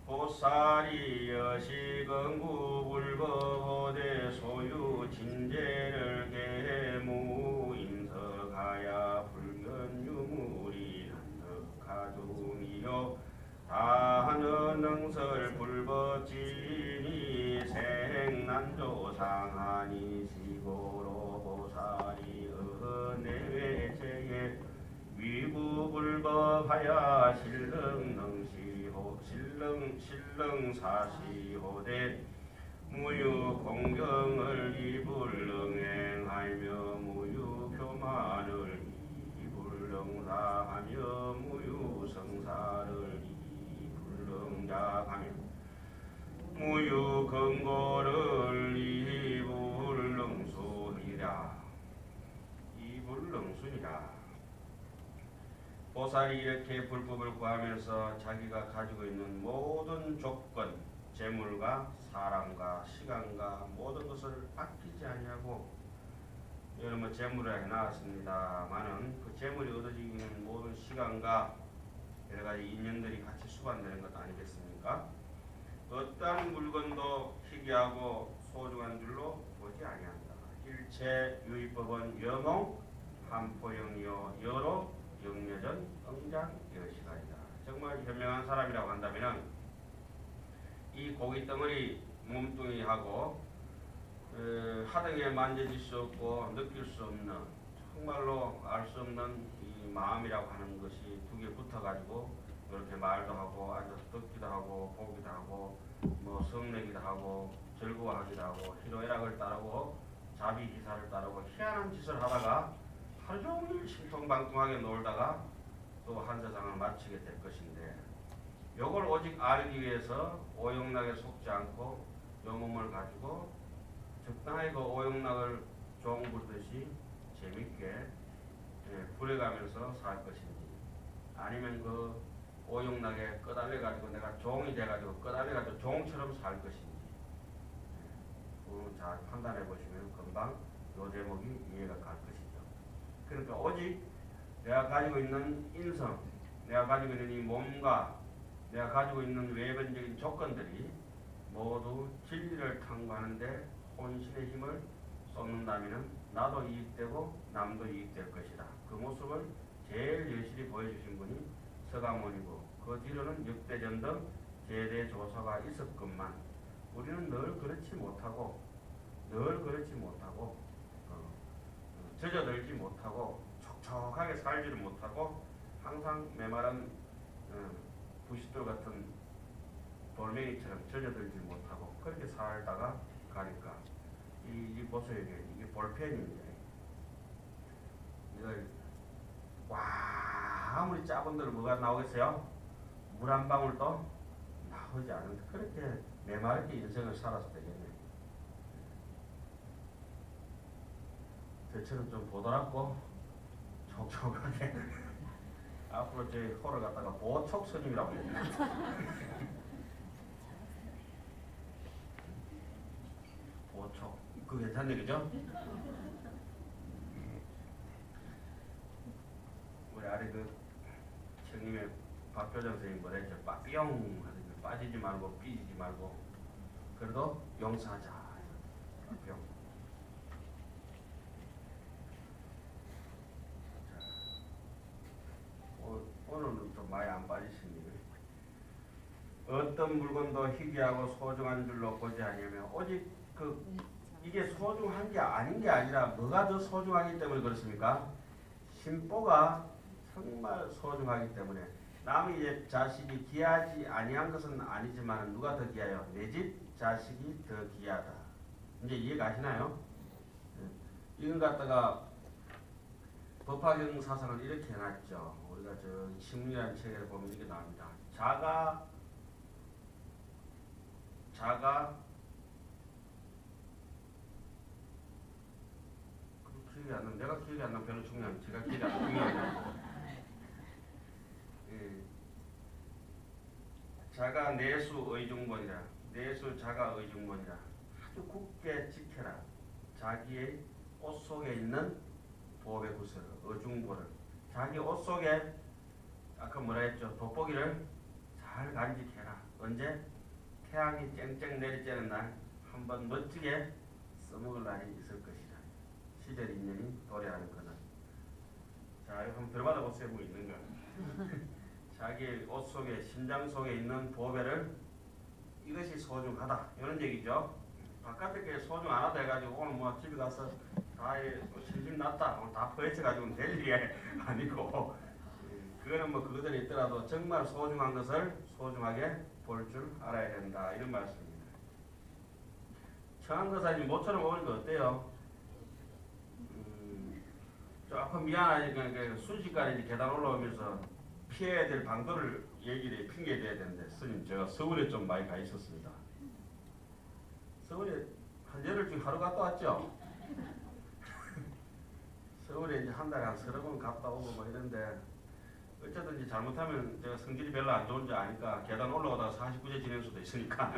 보살이 여시건구불법호대 소유 진제를 개무 인석하야 불면유물이 한덕하중이요 다하는 능설 불법진이 생난조상하니 시고로 보살이 내외제에 위부불법하야 신릉사시호대 무유공경을 이불능행하며 무유교만을 이불능사하며 무유성사를 이불능작하며 무유건고를 이불능순이라. 이불능순이라. 보살이 이렇게 불법을 구하면서 자기가 가지고 있는 모든 조건, 재물과 사람과 시간과 모든 것을 아끼지 아니하고 여러분 재물을 해놨습니다만은 그 재물이 얻어지는 모든 시간과 여러 가지 인연들이 같이 수반되는 것 아니겠습니까? 어떠한 물건도 희귀하고 소중한 줄로 보지 아니한다. 일체 유의법은 여몽 한포영이요 여로 영여전 응장 여시가이다. 정말 현명한 사람이라고 한다면 이 고기 덩어리 몸뚱이하고 하등에 만져질 수 없고 느낄 수 없는 정말로 알 수 없는 이 마음이라고 하는 것이 두 개 붙어가지고 이렇게 말도 하고 앉아서 듣기도 하고 보기도 하고 뭐 성내기도 하고 즐거워하기도 하고 희로애락을 따르고 자비기사를 따르고 희한한 짓을 하다가 하루 종일 신통방통하게 놀다가 또 한 세상을 마치게 될 것인데 요걸 오직 알기 위해서 오용락에 속지 않고 요 몸을 가지고 적당하게 그 오용락을 종 부르듯이 재밌게 부려가면서 살 것인지 아니면 그 오용락에 끄달려 가지고 내가 종이 돼 가지고 끄달려 가지고 종처럼 살 것인지 잘 판단해 보시면 금방 요 제목이 이해가 갈 것이죠. 그러니까 오직 내가 가지고 있는 인성, 내가 가지고 있는 이 몸과 내가 가지고 있는 외변적인 조건들이 모두 진리를 탐구하는데 혼신의 힘을 쏟는다면 나도 이익되고 남도 이익될 것이다. 그 모습을 제일 여실히 보여주신 분이 서가모니고 그 뒤로는 역대전 등 제대조사가 있었건만 우리는 늘 그렇지 못하고 젖어들지 못하고 촉촉하게 살지를 못하고 항상 메마른 부싯돌 같은 돌멩이처럼 젖어들지 못하고 그렇게 살다가 가니까 이 보세요. 이게 볼펜인데 이걸 와 아무리 짜본들 뭐가 나오겠어요? 물 한 방울도 나오지 않은데 그렇게 메마르게 인생을 살아서 되겠네. 저처럼 좀 보드랍고 촉촉하게 앞으로 저희 호를 갖다가 보촉 스님이라고 해야 되나? 보촉 그거 괜찮네 그죠? 우리 아래 그 청님의 박교장 선생님 뭐라 했죠? 빠삐용 하더니 빠지지 말고 삐지지 말고 그래도 용서하자. 빠삐용. 오늘은 좀 많이 안 빠지십니다. 어떤 물건도 희귀하고 소중한 줄로 보지 아니하며 오직 이게 소중한 게 아닌 게 아니라 뭐가 더 소중하기 때문에 그렇습니까? 심보가 정말 소중하기 때문에 남의 자식이 귀하지 아니한 것은 아니지만 누가 더 귀해요? 내 집 자식이 더 귀하다. 이제 이해가시나요? 이건 갖다가 법화경 사상을 이렇게 해놨죠. 우리가 저 신문이라는 책에 보면 이게 나옵니다. 자가 기억이 안 나. 내가 기억이 안 나. 별로 중요한. 제가 기억이 안 나. 중요한. 예. 자가 내수 의중본이라. 내수 자가 의중본이라. 아주 굳게 지켜라. 자기의 옷 속에 있는 보배 구슬, 의중보를. 자기 옷 속에 아까 뭐라 했죠? 돋보기를 잘 간직해라. 언제? 태양이 쨍쨍 내리쬐는 날 한번 멋지게 써먹을 날이 있을 것이다. 시절 인연이 도래하는 그날. 자, 이거 한번 들어받아 보세요. 뭐 있는 거. 자기 옷 속에, 심장 속에 있는 보배를 이것이 소중하다. 이런 얘기죠. 바깥에 게 소중 안 하다 해가지고 오늘 뭐 집에 가서 다 심심 났다. 오늘 다 퍼헤쳐가지고 될 일이 아니고 그거는 뭐 그거들이 있더라도 정말 소중한 것을 소중하게 볼 줄 알아야 된다. 이런 말씀입니다. 청안거사님 모처럼 오니까 어때요? 조금 미안하니까 순식간에 계단 올라오면서 피해야 될 방도를 얘기를 핑계대야 되는데 스님 제가 서울에 좀 많이 가 있었습니다. 서울에 한 열흘쯤 하루 갔다 왔죠? 서울에 이제 한 달에 한 서너 번 갔다 오고 뭐 이런데 어쨌든지 잘못하면 제가 성질이 별로 안 좋은 줄 아니까 계단 올라오다가 49제 지낼 수도 있으니까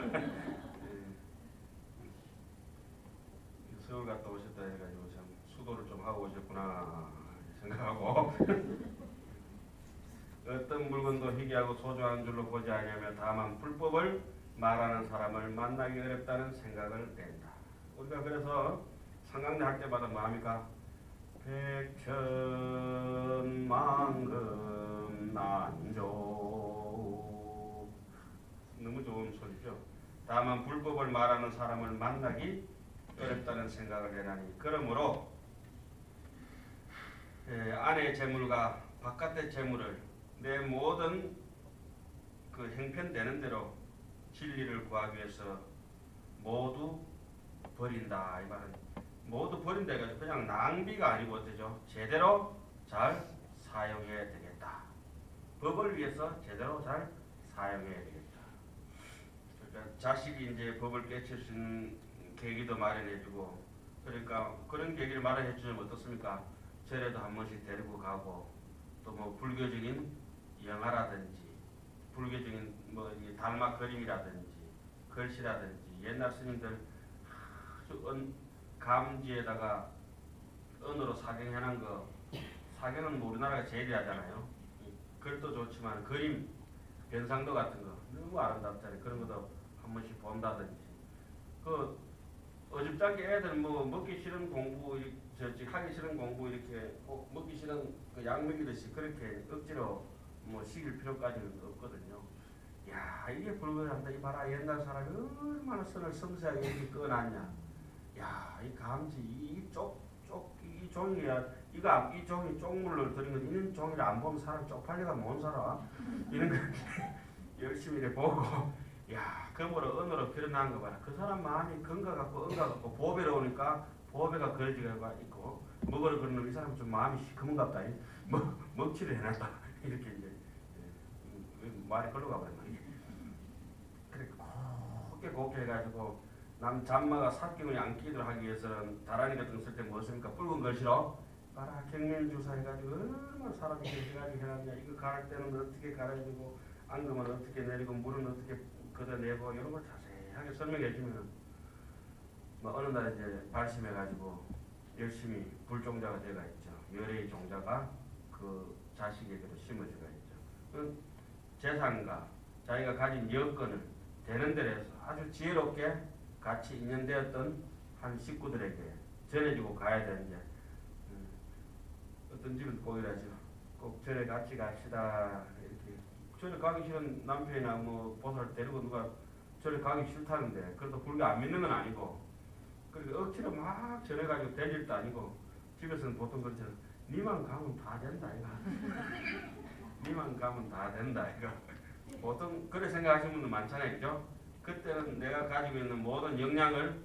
서울 갔다 오셨다 해가지고 참 수도를 좀 하고 오셨구나 생각하고 어떤 물건도 희귀하고 소중한 줄로 보지 아니하며 다만 불법을 말하는 사람을 만나기 어렵다는 생각을 낸다. 우리가 그래서 상강대 할 때마다 뭐 합니까? 백천만금 난조. 너무 좋은 소리죠. 다만 불법을 말하는 사람을 만나기 어렵다는 생각을 해나니, 그러므로 안의 재물과 바깥의 재물을 내 모든 그 형편되는 대로 진리를 구하기 위해서 모두 버린다. 이 말은 모두 버린다 해가지고 그냥 낭비가 아니고 어때죠? 제대로 잘 사용해야 되겠다. 법을 위해서 제대로 잘 사용해야 되겠다. 그러니까 자식이 이제 법을 깨칠 수 있는 계기도 마련해주고, 그러니까 그런 계기를 마련해주면 어떻습니까? 절에도 한 번씩 데리고 가고, 또 뭐 불교적인 영화라든지 불교적인 뭐 달마 그림이라든지 글씨라든지 옛날 스님들 아주 감지에다가 언어로 사경해놓은 거, 사경은 뭐 우리나라가 제일 하잖아요. 글도 좋지만 그림, 변상도 같은 거 너무 아름답잖아요. 그런 것도 한 번씩 본다든지. 그 어줍잖게 애들 뭐 먹기 싫은 공부, 하기 싫은 공부 이렇게 먹기 싫은 그 약 먹이듯이 그렇게 억지로 뭐 시킬 필요까지는 없거든요. 야, 이게 불교한다. 이 봐라, 옛날 사람이 얼마나 선을 섬세하게 이렇게 꺼놨냐. 야, 이 감지, 이 종이야. 이 종이 쪽물로 들은 건 이런 종이를 안 보면 사람 쪽팔려가 못 살아. 이런 거 열심히 이렇게 보고, 야, 그러므로 언어로 표현한 거 봐라. 그 사람 마음이 건가 갖고 언가 갖고 보배로 오니까 보배가 그려지가 있고, 먹으러 그러는 이 사람 좀 마음이 시커먼갑다. 먹칠을 해놨다. 이렇게 이제 말이 걸로 가버린 거야. 그렇게 곱게 해가지고 남 잠마가 삿경을 안 끼도록 하기 위해서는 다라니 같은 거 쓸 때 뭐 씁니까? 붉은 글씨로 봐라 경면주사 해가지고 얼마나 사람이 그렇게까지 해놨냐. 이거 갈을 때는 어떻게 갈아주고 앙금은 어떻게 내리고 물은 어떻게 걷어내고 이런 걸 자세하게 설명해 주면 뭐 어느 날 이제 발심해가지고 열심히 불종자가 되가 있죠. 열애의 종자가 그 자식에게도 심어주가 있죠. 재산과 자기가 가진 여건을 되는 데로 해서 아주 지혜롭게 같이 인연되었던 한 식구들에게 전해주고 가야 되는데, 어떤 집은 꼭 이러죠. 꼭 절에 같이 갑시다. 이렇게 절에 가기 싫은 남편이나 뭐 보살 데리고 누가 절에 가기 싫다는데, 그래도 불교 안 믿는 건 아니고, 그렇게 억지로 막 절에 가지고 될 일도 아니고, 집에서는 보통 그렇죠. 니만 가면 다 된다 이거. 니만 가면 다 된다 이거. 보통 그렇게 생각하시는 분들 많잖아요. 그죠? 그때는 내가 가지고 있는 모든 역량을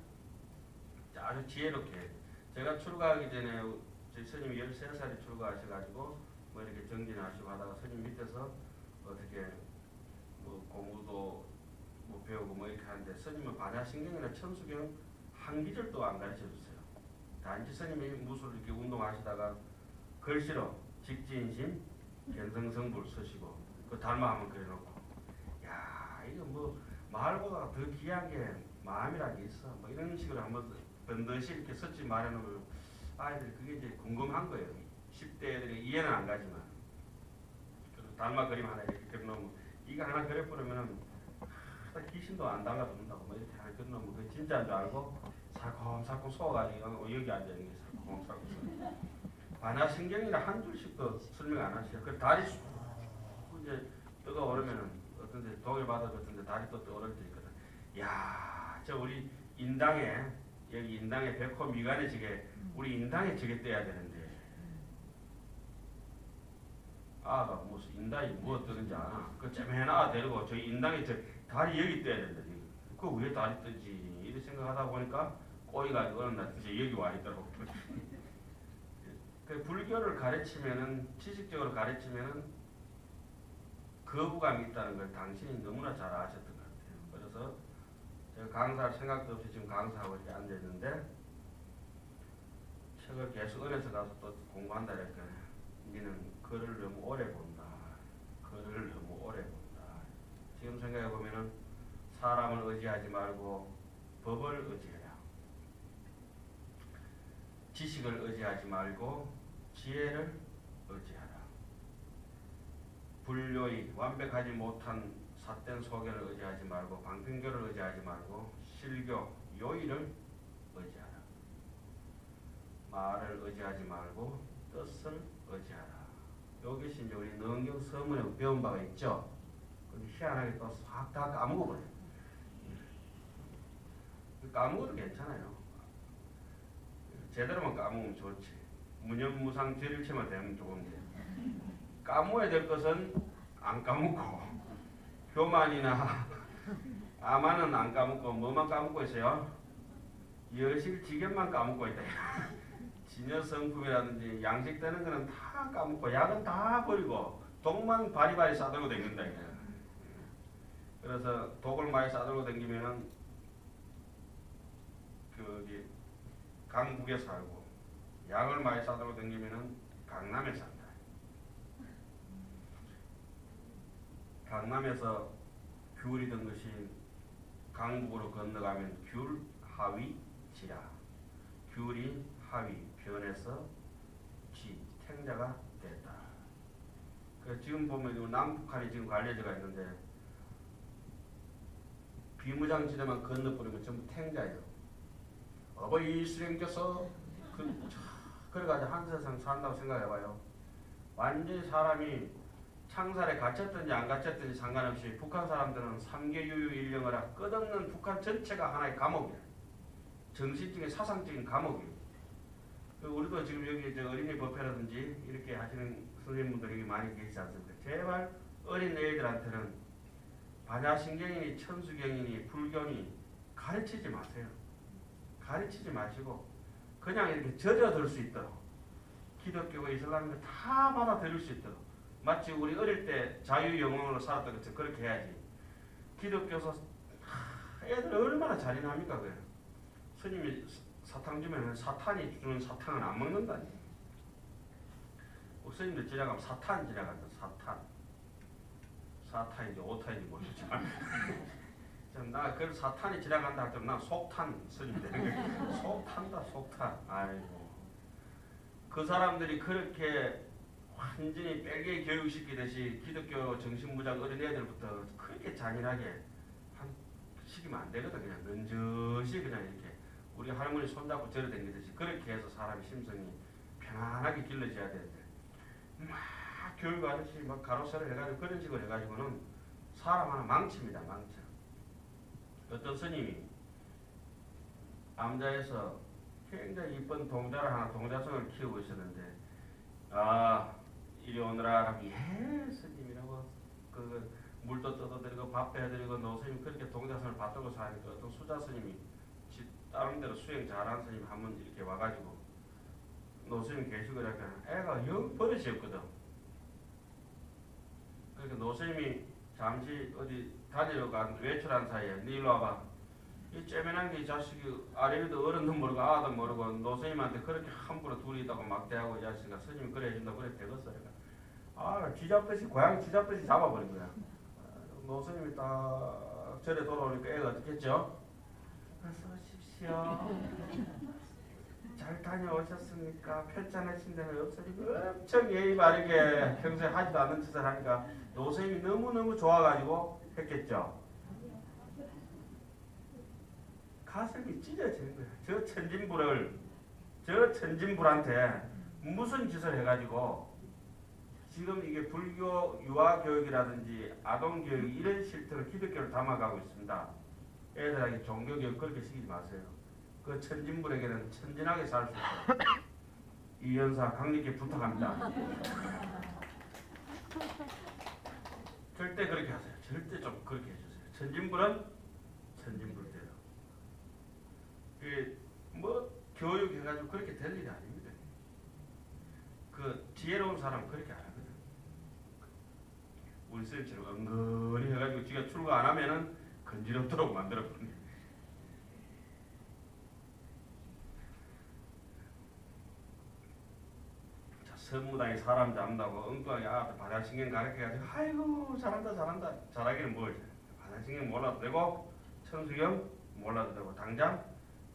아주 지혜롭게, 제가 출가하기 전에 저희 스님이 13살에 출가하셔가지고 뭐 이렇게 정진하시고 하다가 스님 밑에서 어떻게 뭐 공부도 뭐 배우고 뭐 이렇게 하는데, 스님은 반야신경이나 천수경 한 기절도 안 가르쳐 줬어요. 단지 스님이 무술 이렇게 운동하시다가 글씨로 직지인심 견성성불 쓰시고 그 달마 한번 그려놓고, 야, 이거 뭐 말보다 더 귀한 게 마음이라는 게 있어. 뭐 이런 식으로 한번 번듯이 이렇게 썼지 말해놓으면 아이들이 그게 이제 궁금한 거예요. 10대 애들이 이해는 안 가지만. 그리고 달마 그림 하나 이렇게 그려놓으면, 이거 하나 그려버리면은 귀신도 안 달라붙는다고 뭐 이렇게 하나 그려놓으면 그게 진짜인 줄 알고 살콤살콤 속아가지고 여기 앉아있는 게 살콤살콤. 반야신경이라 한 줄씩도 설명 안 하시죠. 그 다리 쑥 이제 뜨거오르면은 어떤데 독일 바다 같은데 다리 또 떠오를 때 있거든. 야, 저 우리 인당에, 여기 인당에 백호 미간에 저게 우리 인당에 저게 떼야 되는데, 아가 무슨 인당이 뭐 뜨는지 아나? 그 째매나 데리고 저희 인당에 저 다리 여기 떼야 된다. 그 왜 다리 뜨지? 이렇게 생각하다 보니까 꼬이가 어느 날 이제 여기 와 있더라고. 그 불교를 가르치면은, 지식적으로 가르치면은 거부감이 있다는 걸 당신이 너무나 잘 아셨던 것 같아요. 그래서 제가 강사할 생각도 없이 지금 강사하고 이렇게 앉아있는데, 책을 계속 은에서 가서 또 공부한다 이랬더니, 니는 글을 너무 오래 본다. 글을 너무 오래 본다. 지금 생각해 보면은 사람을 의지하지 말고 법을 의지해라. 지식을 의지하지 말고 지혜를 의지하라. 불교의 완벽하지 못한 삿된 소견을 의지하지 말고, 방편교를 의지하지 말고 실교, 요의를 의지하라. 말을 의지하지 말고 뜻을 의지하라. 여기서 이제 우리 능경 서문에 배운 바가 있죠. 근데 희한하게 또 싹 다 까먹어버려요. 까먹어도 괜찮아요. 제대로만 까먹으면 좋지. 무념무상 죄일체만 되면 좋은데 까먹어야 될 것은 안 까먹고 교만이나 아만은 안 까먹고 뭐만 까먹고 있어요? 여실지견만 까먹고 있다. 진여성품이라든지 양식되는 거는 다 까먹고 약은 다 버리고 독만 바리바리 싸들고 다닌다. 그래서 독을 많이 싸들고 다니면은 거기 강북에 살고 약을 많이 싸들고 다니면은 강남에 산다. 강남에서 귤이던 것이 강북으로 건너가면 귤 하위 지라. 귤이 하위 변해서 지 탱자가 됐다. 그 지금 보면 남북한이 지금 갈려져가 있는데 비무장지대만 건너버리면 전부 탱자예요. 어버이 스님께서 그래가지고 한 세상 산다고 생각해봐요. 완전히 사람이 창살에 갇혔든지 안 갇혔든지 상관없이 북한 사람들은 3개 유유 일령어라 끝없는 북한 전체가 하나의 감옥이야. 정신적인 사상적인 감옥이에요. 우리도 지금 여기 어린이 법회라든지 이렇게 하시는 선생님분들이 많이 계시지 않습니까? 제발 어린 애들한테는 반야신경이니 천수경이니 불교니 가르치지 마세요. 가르치지 마시고 그냥 이렇게 젖어들 수 있도록 기독교고 이슬람교 다 받아들일 수 있도록 마치 우리 어릴 때 자유영혼으로 살았던 것처럼 그렇게 해야지. 기독교에서 애들 얼마나 잔인합니까? 그래. 스님이 사탕 주면 사탄이 주는 사탕은 안 먹는다니. 스님들 지나가면 사탄 지나간다. 사탄. 사탄인지 오탄인지 모르겠지만 나 그 사탄이 지나간다 할 때 난 속탄 스님 되는 거야. 속탄다 속탄. 아이고. 그 사람들이 그렇게 완전히 빼게 교육시키듯이 기독교 정신무장 어린애들부터 그렇게 잔인하게 시키면 안 되거든. 그냥 넌저시 그냥 이렇게 우리 할머니 손잡고 절에 댕기듯이 그렇게 해서 사람의 심성이 편안하게 길러져야 되는데 막 교육하듯이 막 가로세를 해가지고 그런 식으로 해가지고는 사람 하나 망칩니다. 망쳐. 어떤 스님이 암자에서 굉장히 이쁜 동자를 하나 동자성을 키우고 있었는데 이리 오너라 하면 예 스님이라고 그 물도 떠드리고 밥도 해드리고 노스님이 그렇게 동자성을 받들고 사니까 어떤 수자 스님이 다른 데로 수행 잘하는 스님이 한 번 이렇게 와가지고 노스님 계시고 이렇게 애가 영 버릇이었거든. 그러니까 노스님이 잠시 어디 다니러 간 외출한 사이에 니 일로 와봐. 이 쬐맨한 게 이 자식이 아래에도 어른도 모르고 아도 모르고 노스님한테 그렇게 함부로 둘이 있다고 막대하고 이 자식아 스님이 그래 해준다고 그래 되겠어. 쥐잡듯이 고양이 쥐잡듯이 잡아버린 거야. 노스님이 딱 절에 돌아오니까 애가 어떻게 했죠? 어서 오십시오. 잘 다녀오셨습니까? 편찮으신 데는 없으시고 엄청 예의 바르게 평소에 하지도 않는 짓을 하니까 노스님이 너무너무 좋아가지고 했겠죠. 가슴이 찢어지는 거야. 저 천진불한테 무슨 짓을 해가지고 지금 이게 불교 유아교육이라든지 아동교육 이런 실태로 기독교를 담아가고 있습니다. 애들에게 종교교육 그렇게 시키지 마세요. 그 천진불에게는 천진하게 살 수 있어요. 이 연사 강력히 부탁합니다. 절대 그렇게 하세요. 절대 좀 그렇게 해주세요. 천진불은 천진불대로. 뭐 교육해가지고 그렇게 될 일이 아닙니다. 그 지혜로운 사람은 그렇게 안 하거든. 우리 쌤처럼 은근히 해가지고 지가 출구 안 하면은 건지럽도록 만들어버리네. 자, 선무당이 사람 잡는다고 엉뚱하게 앞에 반야신경 가르쳐가지고 아이고 잘한다 잘한다. 잘하기는 뭘 반야신경 몰라도 되고 천수경 몰라도 되고 당장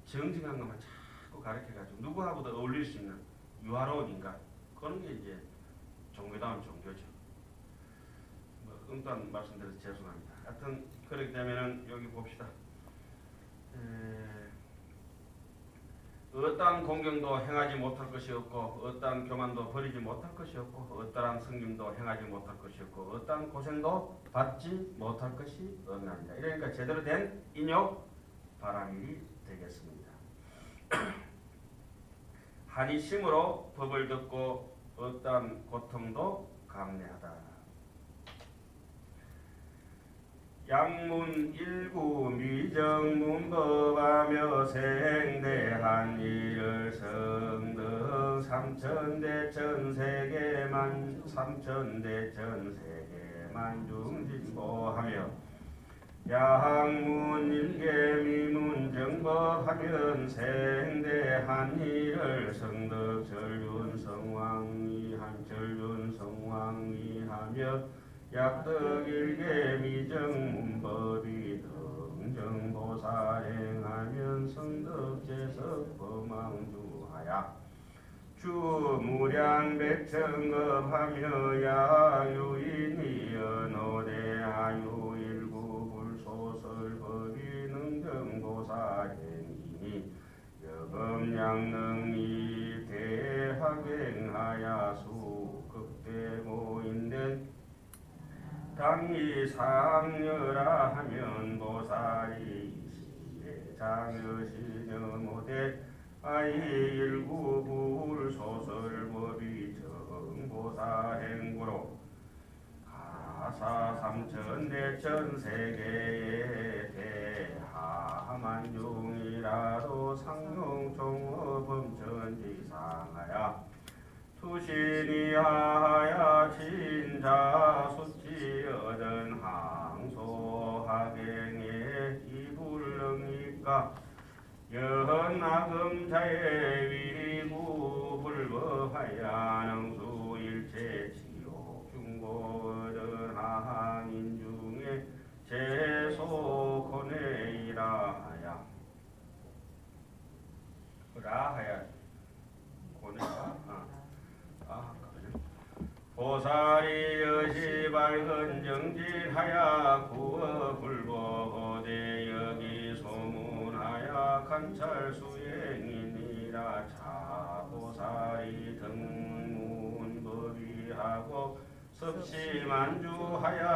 정직한 것만 자꾸 가르쳐가지고 누구하고도 어울릴 수 있는 유화로운 인간 그런 게 이제 종교다운 종교죠. 뭐 엉뚱한 말씀드려서 죄송합니다. 하여튼 그렇기 때문에는 여기 봅시다. 어떤 어떠한 공경도 행하지 못할 것이 없고 어떠한 교만도 버리지 못할 것이 없고 어떠한 승림도 행하지 못할 것이 없고 어떠한 고생도 받지 못할 것이 없나니라. 이러니까 제대로 된 인욕 바라밀이 되겠습니다. 한이심으로 법을 듣고 어떠한 고통도 감내하다. 양문 일구 미정문법하며 생대한 일을 성덕 삼천대천세계만 중진보하며 야학문 일계미문 정법하면 생대한 일을 성덕 절륜성왕이하며 약덕 일계 미정문법이 등정보살 행하면 성덕 제석 범왕주하야 주무량 백정업하며 야유인이여 노대하유 일구불소설법이 능정보살 행이니 여금양능이 대학행하야 수극대모인된 당이 상여라 하면 보살이 시에 장여시녀 모대 아이 일구불소설법이 정보사행구로 가사 삼천대천세계에 대하만중이라도 상용종업범천지상하야 투신이하야 진자 수치여든 항소하갱에 이불능이까 여나금자의 위구 불법하야 능수일체 지옥흉고여든 하한인중에 제소고뇌이라하야 라하야 고뇌가 보살이 여시 밝은 정진하야 구어 불보호대 여기 소문하야 관찰수행이니라 차보살이 등문법이하고 섭시만주하야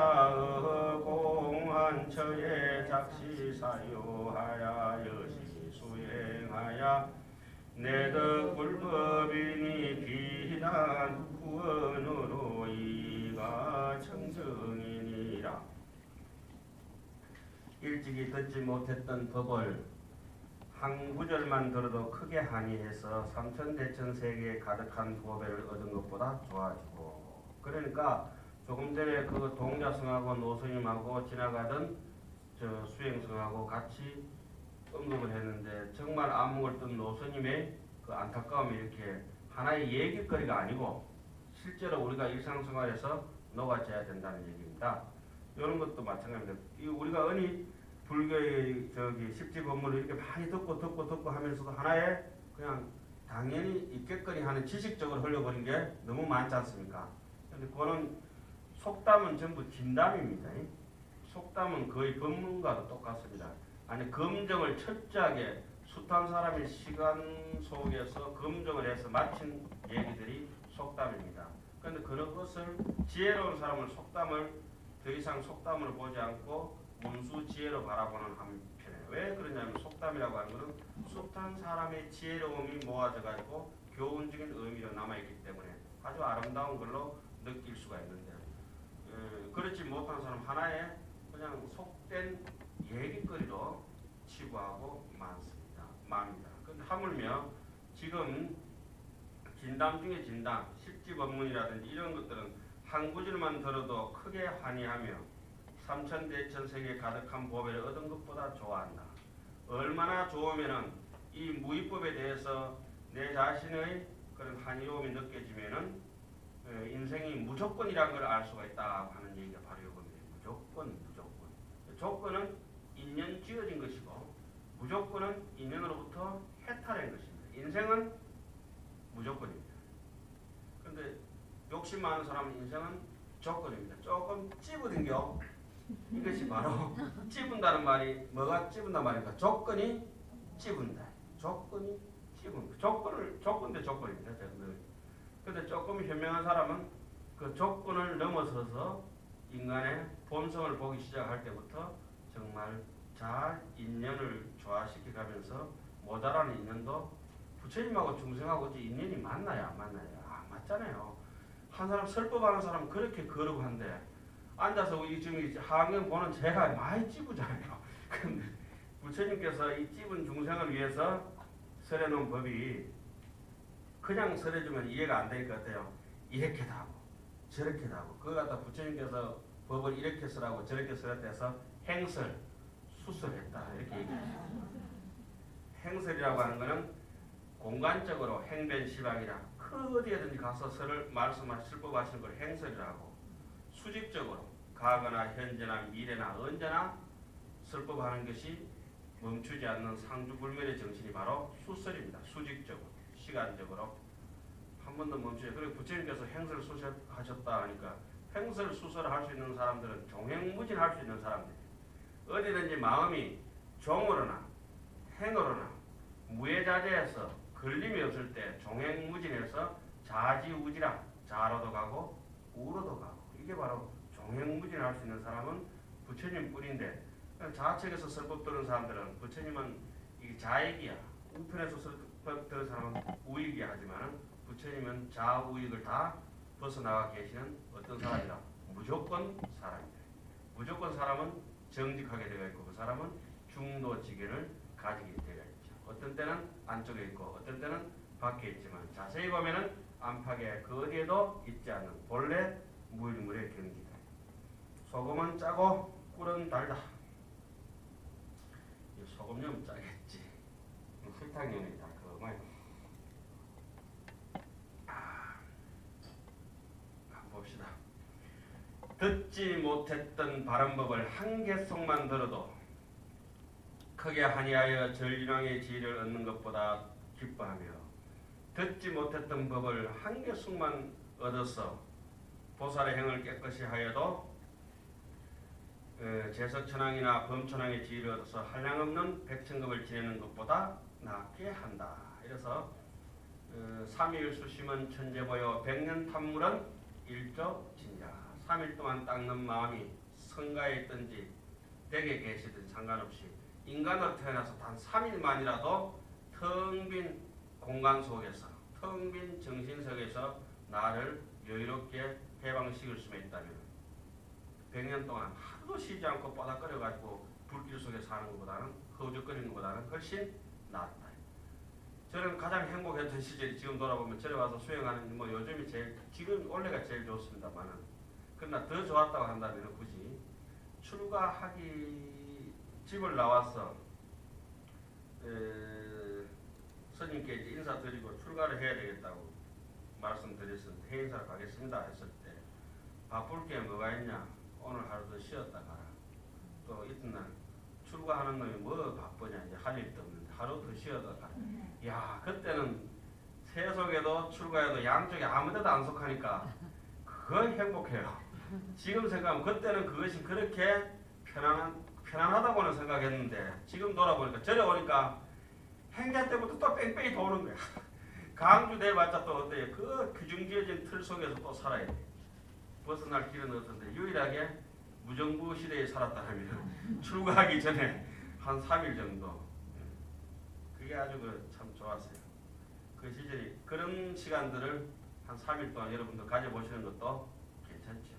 공한처에 작시사유하야 여시 수행하야 내덕 불법이니 비단 구원으로 이가 청정이니라. 일찍이 듣지 못했던 법을 한 구절만 들어도 크게 한이해서 삼천대천세계에 가득한 보배를 얻은 것보다 좋아지고, 그러니까 조금 전에 그 동자성하고 노스님하고 지나가던 저 수행성하고 같이 언급을 했는데 정말 안목을 뜬 노스님의 그 안타까움이 이렇게 하나의 얘기거리가 아니고 실제로 우리가 일상생활에서 녹아져야 된다는 얘기입니다. 이런 것도 마찬가지입니다. 우리가 은히 불교의 십지법문을 이렇게 많이 듣고 하면서도 하나의 그냥 당연히 있겠거니 하는 지식적으로 흘려버린 게 너무 많지 않습니까? 근데 그거는 속담은 전부 진담입니다. 속담은 거의 법문과도 똑같습니다. 아니 검정을 철저하게 숱한 사람의 시간 속에서 검증을 해서 마친 얘기들이 속담입니다. 그런데 그것을 지혜로운 사람은 속담을 더 이상 속담으로 보지 않고 문수 지혜로 바라보는 한편에, 왜 그러냐면 속담이라고 하는 것은 숱한 사람의 지혜로움이 모아져 가지고 교훈적인 의미로 남아있기 때문에 아주 아름다운 걸로 느낄 수가 있는데, 그렇지 못한 사람 하나의 그냥 속된 얘기거리로 치부하고 맙니다. 그런데 하물며 지금 진담 중에 진담, 십지법문이라든지 이런 것들은 한 구절만 들어도 크게 환희하며 삼천대천세계 가득한 보배를 얻은 것보다 좋아한다. 얼마나 좋으면은 이 무위법에 대해서 내 자신의 그런 한이로움이 느껴지면은 인생이 무조건이라는 걸 알 수가 있다 하는 얘기가 바로 이겁니다. 무조건. 조건은 인연 지어진 것이고 무조건은 인연으로부터 해탈한 것입니다. 인생은 무조건입니다. 그런데 욕심 많은 사람은 인생은 조건입니다. 조금 찝어당겨. 이것이 바로 찝은다는 말이 뭐가 찝은단 말입니까? 조건이 찝은다. 조건이 찝은 조건 대 조건입니다. 근데 조금 현명한 사람은 그 조건을 넘어서서 인간의 본성을 보기 시작할 때부터 정말 잘 인연을 조화시켜가면서 모자라는 인연도 부처님하고 중생하고 인연이 맞나요? 안 맞나요? 안 맞잖아요. 한 사람 설법하는 사람은 그렇게 거르고 한데 앉아서 지금 하경 보는 제가 많이 찝으잖아요. 근데 부처님께서 이 찝은 중생을 위해서 설해놓은 법이 그냥 설해주면 이해가 안 될 것 같아요. 이렇게도 하고 저렇게도 하고 그거 갖다 부처님께서 법을 이렇게 쓰라고 저렇게 쓰라고 해서 행설, 수설했다 이렇게 얘기해요. 행설이라고 하는 것은 공간적으로 행변시방이라 그 어디에든지 가서 말씀하실 법 하시는 걸 행설이라고, 수직적으로 과거나 현재나 미래나 언제나 설법하는 것이 멈추지 않는 상주불멸의 정신이 바로 수설입니다. 수직적으로 시간적으로 한 번도 멈추지. 그리고 부처님께서 행설 수설하셨다 하니까 행설 수설을 할 수 있는 사람들은 종행무진할 수 있는 사람들, 어디든지 마음이 종으로나 행으로나 무해자재해서 걸림이 없을 때 종행무진해서 자지우지라 자로도 가고 우로도 가고, 이게 바로 종행무진할 수 있는 사람은 부처님 뿐인데, 자책에서 설법 들은 사람들은 부처님은 이 자익이야, 우편에서 설법 들은 사람은 우익이야 하지만 부처님은 자우익을 다 벗어나가 계시는 어떤 사람이다? 무조건 사람이다. 무조건 사람은 정직하게 되어 있고 그 사람은 중도지견을 가지게 되어 있죠. 어떤 때는 안쪽에 있고 어떤 때는 밖에 있지만 자세히 보면은 안팎에 그 어디에도 있지 않는 본래 무일물의 경지다. 소금은 짜고 꿀은 달다. 소금용 짜겠지. 설탕용이다. 그거 뭐야? 봅시다. 듣지 못했던 바른법을 한개속만 들어도 크게 한이하여 전륜왕의 지혜를 얻는 것보다 기뻐하며, 듣지 못했던 법을 한개속만 얻어서 보살의 행을 깨끗이 하여도 제석천왕이나 범천왕의 지혜를 얻어서 한량없는 백천급을 지내는 것보다 낫게 한다. 이래서 삼일수심은 천재보여 백년 탐물은 일조진자. 3일 동안 닦는 마음이 성가에 있든지 댁에 계시든 상관없이 인간으로 태어나서 단 3일만이라도 텅 빈 공간 속에서, 텅 빈 정신 속에서 나를 여유롭게 해방시킬 수만 있다면 100년 동안 하루도 쉬지 않고 뻐닥거려가지고 불길 속에 사는 것보다는, 허우적거리는 것보다는 훨씬 낫다. 저는 가장 행복했던 시절이 지금 돌아보면 절에 와서 수행하는 요즘이 지금 원래가 제일 좋습니다만은, 그러나 더 좋았다고 한다면 굳이 출가하기 집을 나와서 스님께 인사드리고 출가를 해야 되겠다고 말씀드렸었는데, 해인사를 가겠습니다 했을 때 바쁠 게 뭐가 있냐, 오늘 하루 더 쉬었다 가라. 또 이튿날 출가하는 놈이 뭐 바쁘냐, 이제 할 일도 없는데 하루 더 쉬었다 가라. 야, 그때는 세속에도 출가해도 양쪽에 아무데도 안 속하니까 그건 행복해요. 지금 생각하면 그때는 그것이 그렇게 편안하다고는 생각했는데 지금 돌아보니까, 절에 오니까 행자 때부터 또 뺑뺑이 도는 거야. 강주 내봤자 또 어때요? 그 규정지어진 틀 속에서 또 살아야 돼. 벗어날 길은 없었는데 유일하게 무정부 시대에 살았다 하면 출가하기 전에 한 3일 정도, 그게 아주 참 좋았어요. 그 시절이, 그런 시간들을 한 3일 동안 여러분도 가져보시는 것도 괜찮죠.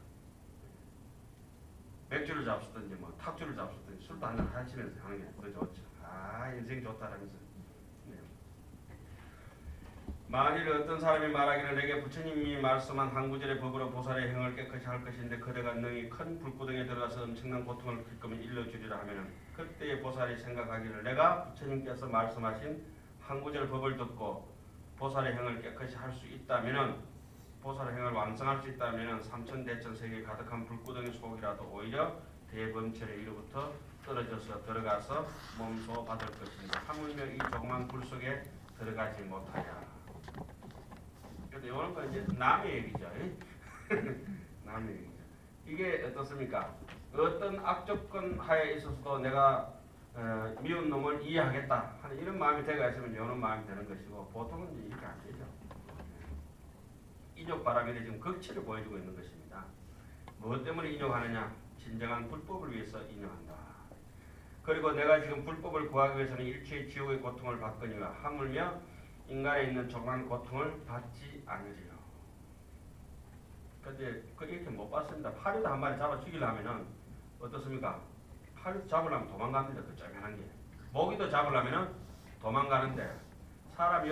맥주를 잡수든지 탁주를 잡수든지 술도 한잔 하시면서 하는 게 더 좋죠. 아, 인생 좋다라면서. 네. 만일 어떤 사람이 말하기를 내게 부처님이 말씀한 한 구절의 법으로 보살의 행을 깨끗이 할 것인데 그대가 능히 큰 불구덩이에 들어가서 엄청난 고통을 겪으면 일러주리라 하면은, 그때의 보살이 생각하기를 내가 부처님께서 말씀하신 한 구절 법을 듣고 보살의 행을 깨끗이 할 수 있다면은, 보살의 행을 완성할 수 있다면은 삼천대천 세계에 가득한 불구덩이 속이라도 오히려 대범철의 위로부터 떨어져서 들어가서 몸소 받을 것인데 하물며 이 조그만 불 속에 들어가지 못하냐. 근데 이런 건 이제 남의 얘기죠. 남의 얘기죠. 이게 어떻습니까? 어떤 악조건 하에 있어서도 내가 미운 놈을 이해하겠다 하는 이런 마음이 되가 있으면 이런 마음이 되는 것이고 보통은 이제 이렇게 안 되죠. 인욕바람이 지금 극치를 보여주고 있는 것입니다. 무엇 때문에 인욕하느냐? 진정한 불법을 위해서 인욕한다. 그리고 내가 지금 불법을 구하기 위해서는 일체의 지옥의 고통을 받거니와 하물며 인간에 있는 조그만 고통을 받지 않으리요. 근데 이렇게 못 봤습니다. 파리도 한 마리 잡아 죽이려면은 어떻습니까? 파리 잡으려면 도망갑니다. 그 쩌면한 게. 모기도 잡으려면은 도망가는데 사람이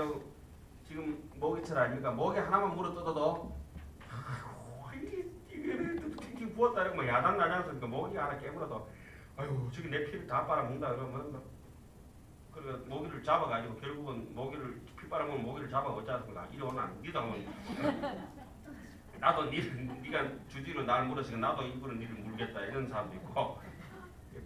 지금 모기철 아닙니까? 모기 하나만 물어 뜯어도 이게 부었다 이러고 막 야단나장서니까 모기 하나 깨물어도 아유 저기 내 피를 다 빨아먹는다 그러면 그리고 모기를 잡아가지고 결국은 모기를 피 빨아먹으면 모기를 잡아 어찌 않습니까? 이리 오나 니도 한번 나도 니가 주디로 날 물었으니까 나도 일부러 니를 물겠다 이런 사람도 있고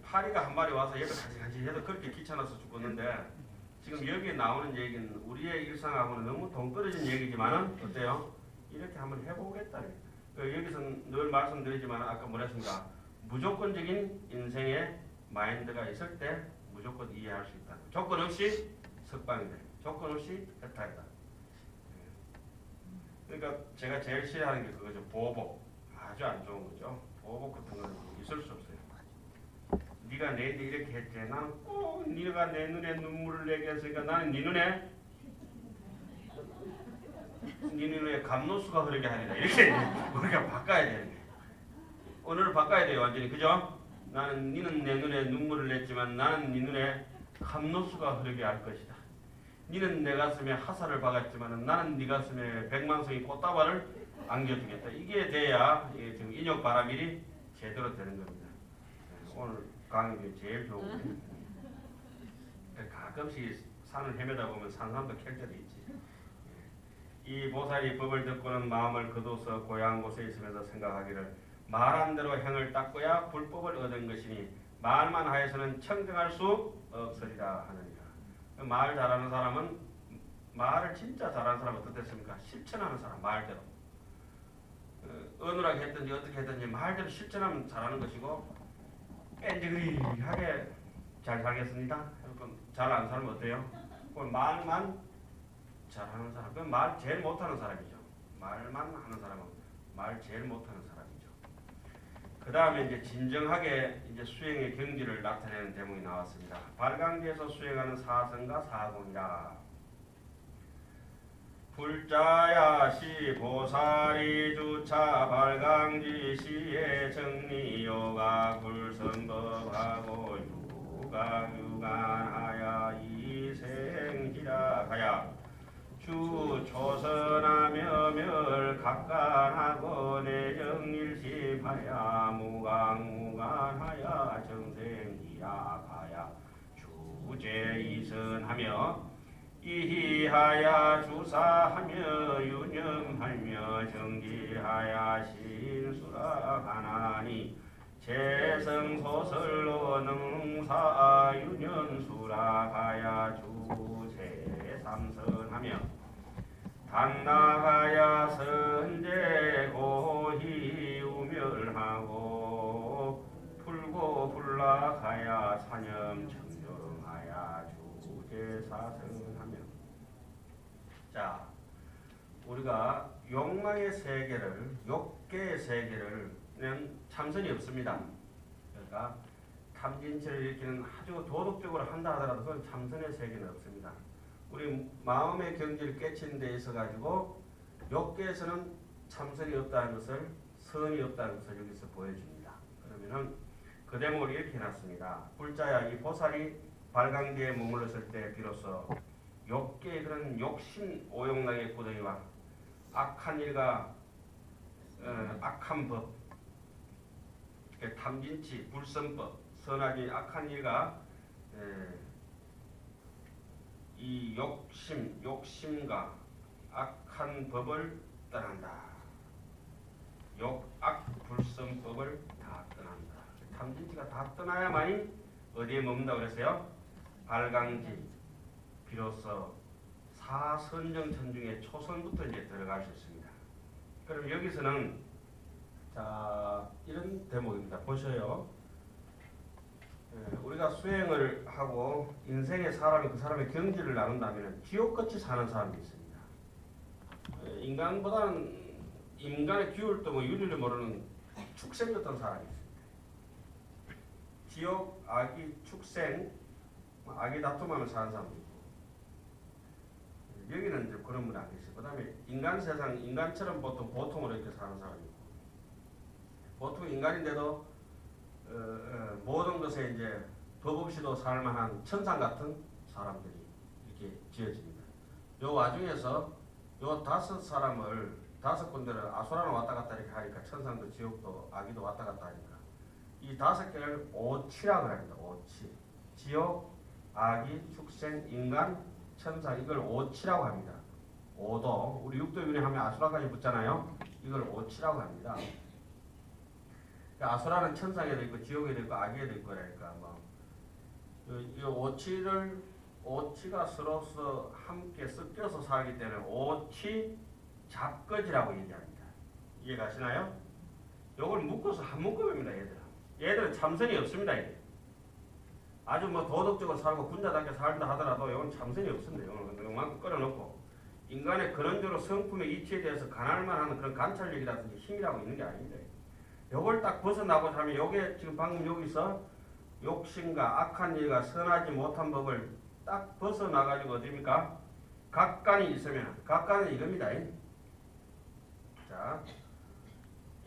파리가 한 마리 와서 얘가 가지가지 해도 그렇게 귀찮아서 죽었는데 지금 여기에 나오는 얘기는 우리의 일상하고는 너무 동떨어진 얘기지만은 어때요? 이렇게 한번 해보겠다. 여기서는 늘 말씀드리지만 아까 뭐랬습니까? 무조건적인 인생의 마인드가 있을 때 무조건 이해할 수 있다. 조건 없이 석방이다. 조건 없이 해탈이다. 그러니까 제가 제일 싫어하는 게 그거죠. 보복. 아주 안 좋은 거죠. 보복 같은 거는 있을 수 없어요. 네가 내한테 이렇게 했지. 나는 꼭 네가 내 눈에 눈물을 내게 했으니까 나는 네 눈에 감노수가 흐르게 하리라. 이렇게 우리가 바꿔야 되는 거예요. 오늘을 바꿔야 돼요. 완전히. 그죠? 나는 네는 내 눈에 눈물을 냈지만 나는 네 눈에 감노수가 흐르게 할 것이다. 네는 내 가슴에 화살을 박았지만 나는 네 가슴에 백만송이 꽃다발을 안겨주겠다. 이게 돼야 이게 지금 인욕바람일이 제대로 되는 겁니다. 오늘 강의 제일 좋은 거예요. 가끔씩 산을 헤매다 보면 산삼도 캘 때도 있지. 이 보살이 법을 듣고는 마음을 거둬서 고향 곳에 있으면서 생각하기를 말한 대로 행을 닦고야 불법을 얻은 것이니 말만 하여서는 청정할 수 없으리라 하느니라. 말 잘하는 사람은 말을 진짜 잘하는 사람은 어떻겠습니까? 실천하는 사람 말대로 어눌하게 했든지 어떻게 했든지 말대로 실천하면 잘하는 것이고 뺀지그리하게 잘 살겠습니다. 잘 안 살면 어때요? 그건 말만 잘하는 사람. 그건 말 제일 못하는 사람이죠. 말만 하는 사람은 말 제일 못하는 사람이죠. 그 다음에 이제 진정하게 이제 수행의 경지를 나타내는 대목이 나왔습니다. 발광지에서 수행하는 사성과 사공이라. 불자야시 보살이 주차 발광지 시에 정리요가 불성법하고 유가유간하야 이생지라하야 주 초선하며 멸 각간하고 내정일심하야 무강무간하야 정생이야가야 주제이선하며 이희하야 주사하며 유념하며 정지하야 신수라 가나니 재성소설로 능사 유년수라 가야 주제삼선하며 단나가야 선제 고희 우멸하고 풀고 불락하야 사념 청정하야 주제사성하며. 자, 우리가 욕망의 세계를 욕계의 세계를는 참선이 없습니다. 그러니까 탐진치를 일으키는 아주 도덕적으로 한다 하더라도 그건 참선의 세계는 없습니다. 우리 마음의 경지를 깨치는 데 있어 가지고 욕계에서는 참선이 없다는 것을 선이 없다는 것을 여기서 보여줍니다. 그러면은 그 대목을 이렇게 해놨습니다. 불자야 이 보살이 발광지에 머물렀을 때 비로소 욕계의 그런 욕심 오용락의 구덩이와 악한 일과 악한 법, 탐진치, 불선법, 선하기 악한 일과 이 욕심과 악한 법을 떠난다. 욕악 불선법을 다 떠난다. 탐진치가 다 떠나야만이 어디에 머문다 그랬어요? 발광지. 비로소 사선정천 중에 초선부터 이제 들어갈 수 있습니다. 그럼 여기서는 자 이런 대목입니다. 보셔요. 우리가 수행을 하고 인생의 사람이 그 사람의 경지를 나눈다면 지옥같이 사는 사람이 있습니다. 인간보다는 인간의 기울도 뭐 윤리를 모르는 축생 같은 사람이 있습니다. 지옥, 악이, 축생, 악이 다툼하며 사는 사람도 있고 여기는 이제 그런 분이 안 계세요. 그 다음에 인간 세상, 인간처럼 보통으로 이렇게 사는 사람이 있고 보통 인간인데도 모든 것에 이제 법 없이도 살만한 천상 같은 사람들이 이렇게 지어집니다. 요 와중에서 요 5사람을 5군데를 아수라는 왔다 갔다 이렇게 하니까 천상도 지옥도 아기도 왔다 갔다 하니까 이 5개를 오치라고 합니다. 오치. 지옥, 아기, 축생, 인간, 천상 이걸 오치라고 합니다. 오도 우리 육도윤회 하면 아수라까지 붙잖아요. 이걸 오치라고 합니다. 아수라는 천상에도 있고 지옥에도 있고 아기에도 있고 그러니까 이 오치가 서로서 함께 섞여서 살기 때문에 오치 잡거지라고 얘기합니다. 이해가시나요? 요걸 묶어서 한 묶음입니다. 얘들은 참선이 없습니다. 이게. 아주 뭐 도덕적으로 살고 군자답게 살다 하더라도 이건 참선이 없습니다. 요만큼 끌어놓고 인간의 근원적으로 성품의 이치에 대해서 가늠만 하는 그런 관찰력이라든지 힘이라고 있는 게 아닙니다. 요걸 딱 벗어나고 하면 요게 지금 방금 여기서 욕심과 악한 일과 선하지 못한 법을 딱 벗어나가지고 어디입니까? 각관이 있으면 각관은 이겁니다. 자,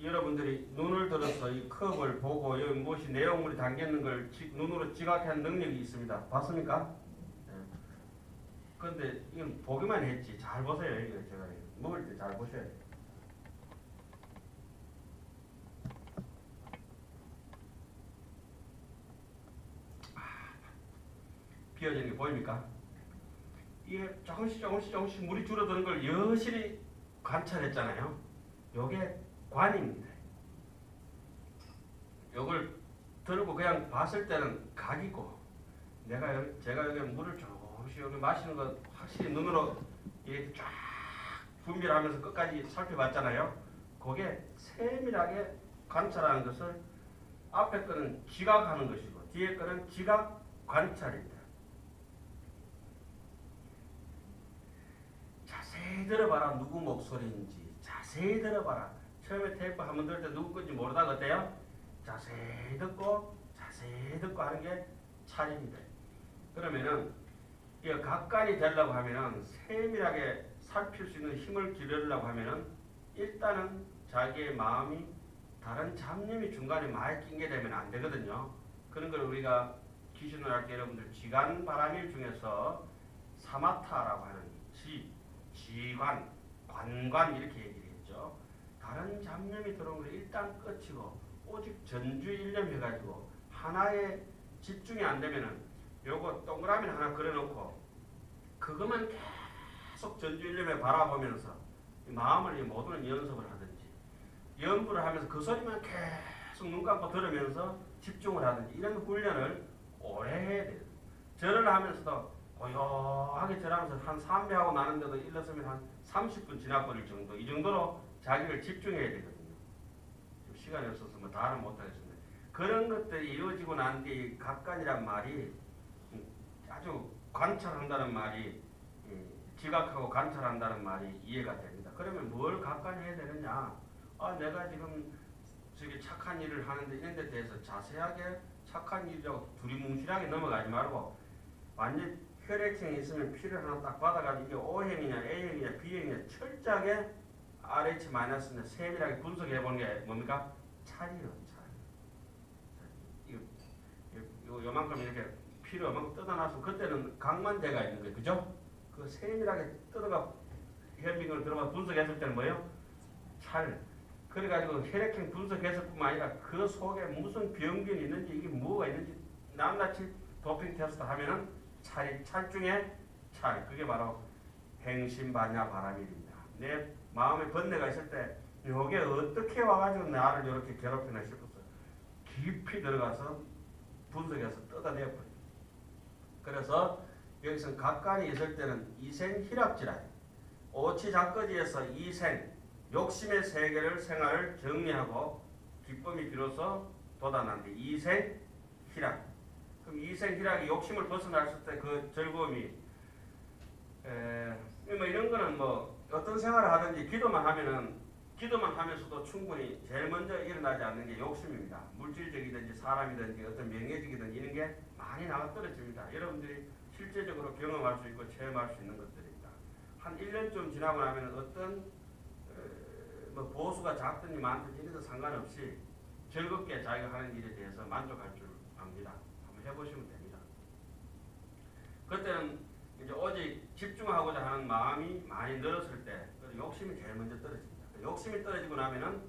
여러분들이 눈을 들어서 이 컵을 보고 여기 무엇이 내용물이 담겨있는 걸 눈으로 지각하는 능력이 있습니다. 봤습니까? 그런데 이건 보기만 했지 잘 보세요. 이거 제가 먹을 때 잘 보셔야 돼요. 비어지는 게 보입니까? 이게 조금씩 물이 줄어드는 걸 여실히 관찰했잖아요. 요게 관입니다. 요걸 들고 그냥 봤을 때는 각이고 제가 여기 물을 조금씩 여기 마시는 거 확실히 눈으로 이렇게 쫙 분별하면서 끝까지 살펴봤잖아요. 그게 세밀하게 관찰하는 것을 앞에 거는 지각하는 것이고 뒤에 거는 지각 관찰입니다. 자세히 들어봐라. 누구 목소리인지 자세히 들어봐라. 처음에 테이프 한번 들을 때 누구 건지 모르다가 어때요? 자세히 듣고 하는 게 차례입니다. 그러면은 이 각관이 되려고 하면은 세밀하게 살필 수 있는 힘을 기르려고 하면은 일단은 자기의 마음이 다른 잡념이 중간에 많이 낀 게 되면 안 되거든요. 그런 걸 우리가 기준을 할 때 여러분들 지간 바람일 중에서 사마타라고 하는 지관, 관관 이렇게 얘기를 했죠. 다른 잡념이 들어온 걸 일단 끝이고 오직 전주일념 해가지고 하나에 집중이 안 되면은 요거 동그라미 하나 그려놓고 그것만 계속 전주일념에 바라보면서 마음을 모두는 연습을 하든지 연부를 하면서 그 소리만 계속 눈 감고 들으면서 집중을 하든지 이런 훈련을 오래 해야 돼요. 절을 하면서도 고요하게 절하면서 한 3배하고 나는데도 일렀으면 한 30분 지나버릴 정도 이 정도로 자기를 집중해야 되거든요. 시간이 없어서 뭐 다는 못하겠습니다. 그런 것들이 이루어지고 난 뒤 각관이란 말이 아주 관찰한다는 말이 지각하고 관찰한다는 말이 이해가 됩니다. 그러면 뭘 각관해야 되느냐? 내가 지금 저기 착한 일을 하는데 이런 데 대해서 자세하게 착한 일이라고 두리뭉실하게 넘어가지 말고 완전 혈액형이 있으면 피를 하나 딱 받아가지고 이게 O형이냐 A형이냐 B형이냐 철저하게 RH-는 세밀하게 분석해보는 게 뭡니까? 찰이요. 요만큼 이렇게 피를 요만큼 뜯어놔서 그때는 각만대가 있는 거예요. 그죠? 그 세밀하게 뜯어가 혈빙을 들어가 분석했을 때는 뭐예요? 찰. 그래가지고 혈액형 분석했을 뿐만 아니라 그 속에 무슨 병균이 있는지 이게 뭐가 있는지 낱낱이 도핑 테스트 하면은 찰 중에 찰. 그게 바로 행심반야 바람일입니다. 내 마음에 번뇌가 있을 때 이게 어떻게 와가지고 나를 이렇게 괴롭히나 싶어서 깊이 들어가서 분석해서 뜯어내버려요. 그래서 여기서 각관이 있을 때는 이생희락지라 오치작거지에서 이생 욕심의 세계를 생활을 정리하고 기쁨이 비로소 돋아난데 이생희락 그럼 이생희락이 욕심을 벗어났을 때 그 즐거움이 뭐 이런 거는 뭐 어떤 생활을 하든지 기도만 하면서도 충분히 제일 먼저 일어나지 않는 게 욕심입니다. 물질적이든지 사람이든지 어떤 명예적이든지 이런 게 많이 나가 떨어집니다. 여러분들이 실제적으로 경험할 수 있고 체험할 수 있는 것들입니다. 한 1년쯤 지나고 나면 어떤 뭐 보수가 작든지 많든지 이래도 상관없이 즐겁게 자기가 하는 일에 대해서 만족할 줄 압니다. 한번 해보시면 됩니다. 그때는 이제 오직 집중하고자 하는 마음이 많이 늘었을 때 욕심이 제일 먼저 떨어집니다. 욕심이 떨어지고 나면은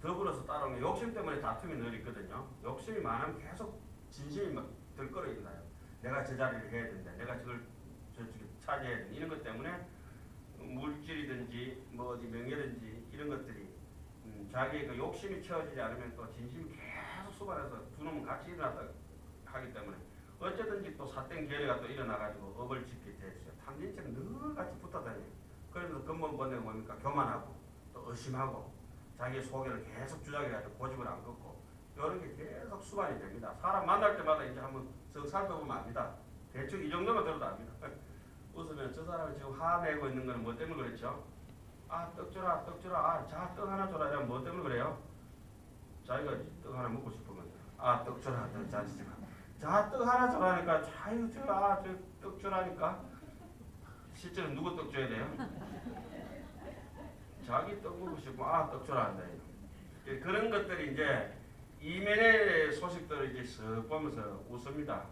더불어서 따라오는 게 욕심 때문에 다툼이 늘 있거든요. 욕심이 많으면 계속 진심이 막 들끓어있나요. 내가 저 자리를 해야 된다. 내가 저쪽에 차지해야 된다. 이런 것 때문에 물질이든지 뭐 어디 명예든지 이런 것들이 자기의 그 욕심이 채워지지 않으면 또 진심이 계속 수반해서 두 놈은 같이 일어났다 하기 때문에 어쨌든지 또 삿된 계례가 또 일어나가지고 업을 짓게 됐어요. 탐진처럼 늘 같이 붙어 다녀요. 그러면서 근본번뇌가 뭡니까? 교만하고 또 의심하고 자기의 소견을 계속 주장해가지고 고집을 안 걷고 이런 게 계속 수반이 됩니다. 사람 만날 때마다 이제 한번 쓱 살펴보면 압니다. 대충 이 정도만 들어도 압니다. 웃으면 저 사람이 지금 화내고 있는 거는 뭐 때문에 그랬죠? 아, 떡 줘라, 떡 줘라. 아, 자, 떡 하나 줘라. 이러면 뭐 때문에 그래요? 자기가 떡 하나 먹고 싶으면 아, 떡 줘라. 떡 자, 자, 떡 하나 줘라니까. 자유 줘. 아, 저 떡 줘라니까. 실제로 누구 떡 줘야 돼요? 자기 떡 먹고 싶으면 아, 떡 줘라 한다. 그런 것들이 이제 이면의 소식들을 이제 쓱 보면서 웃습니다.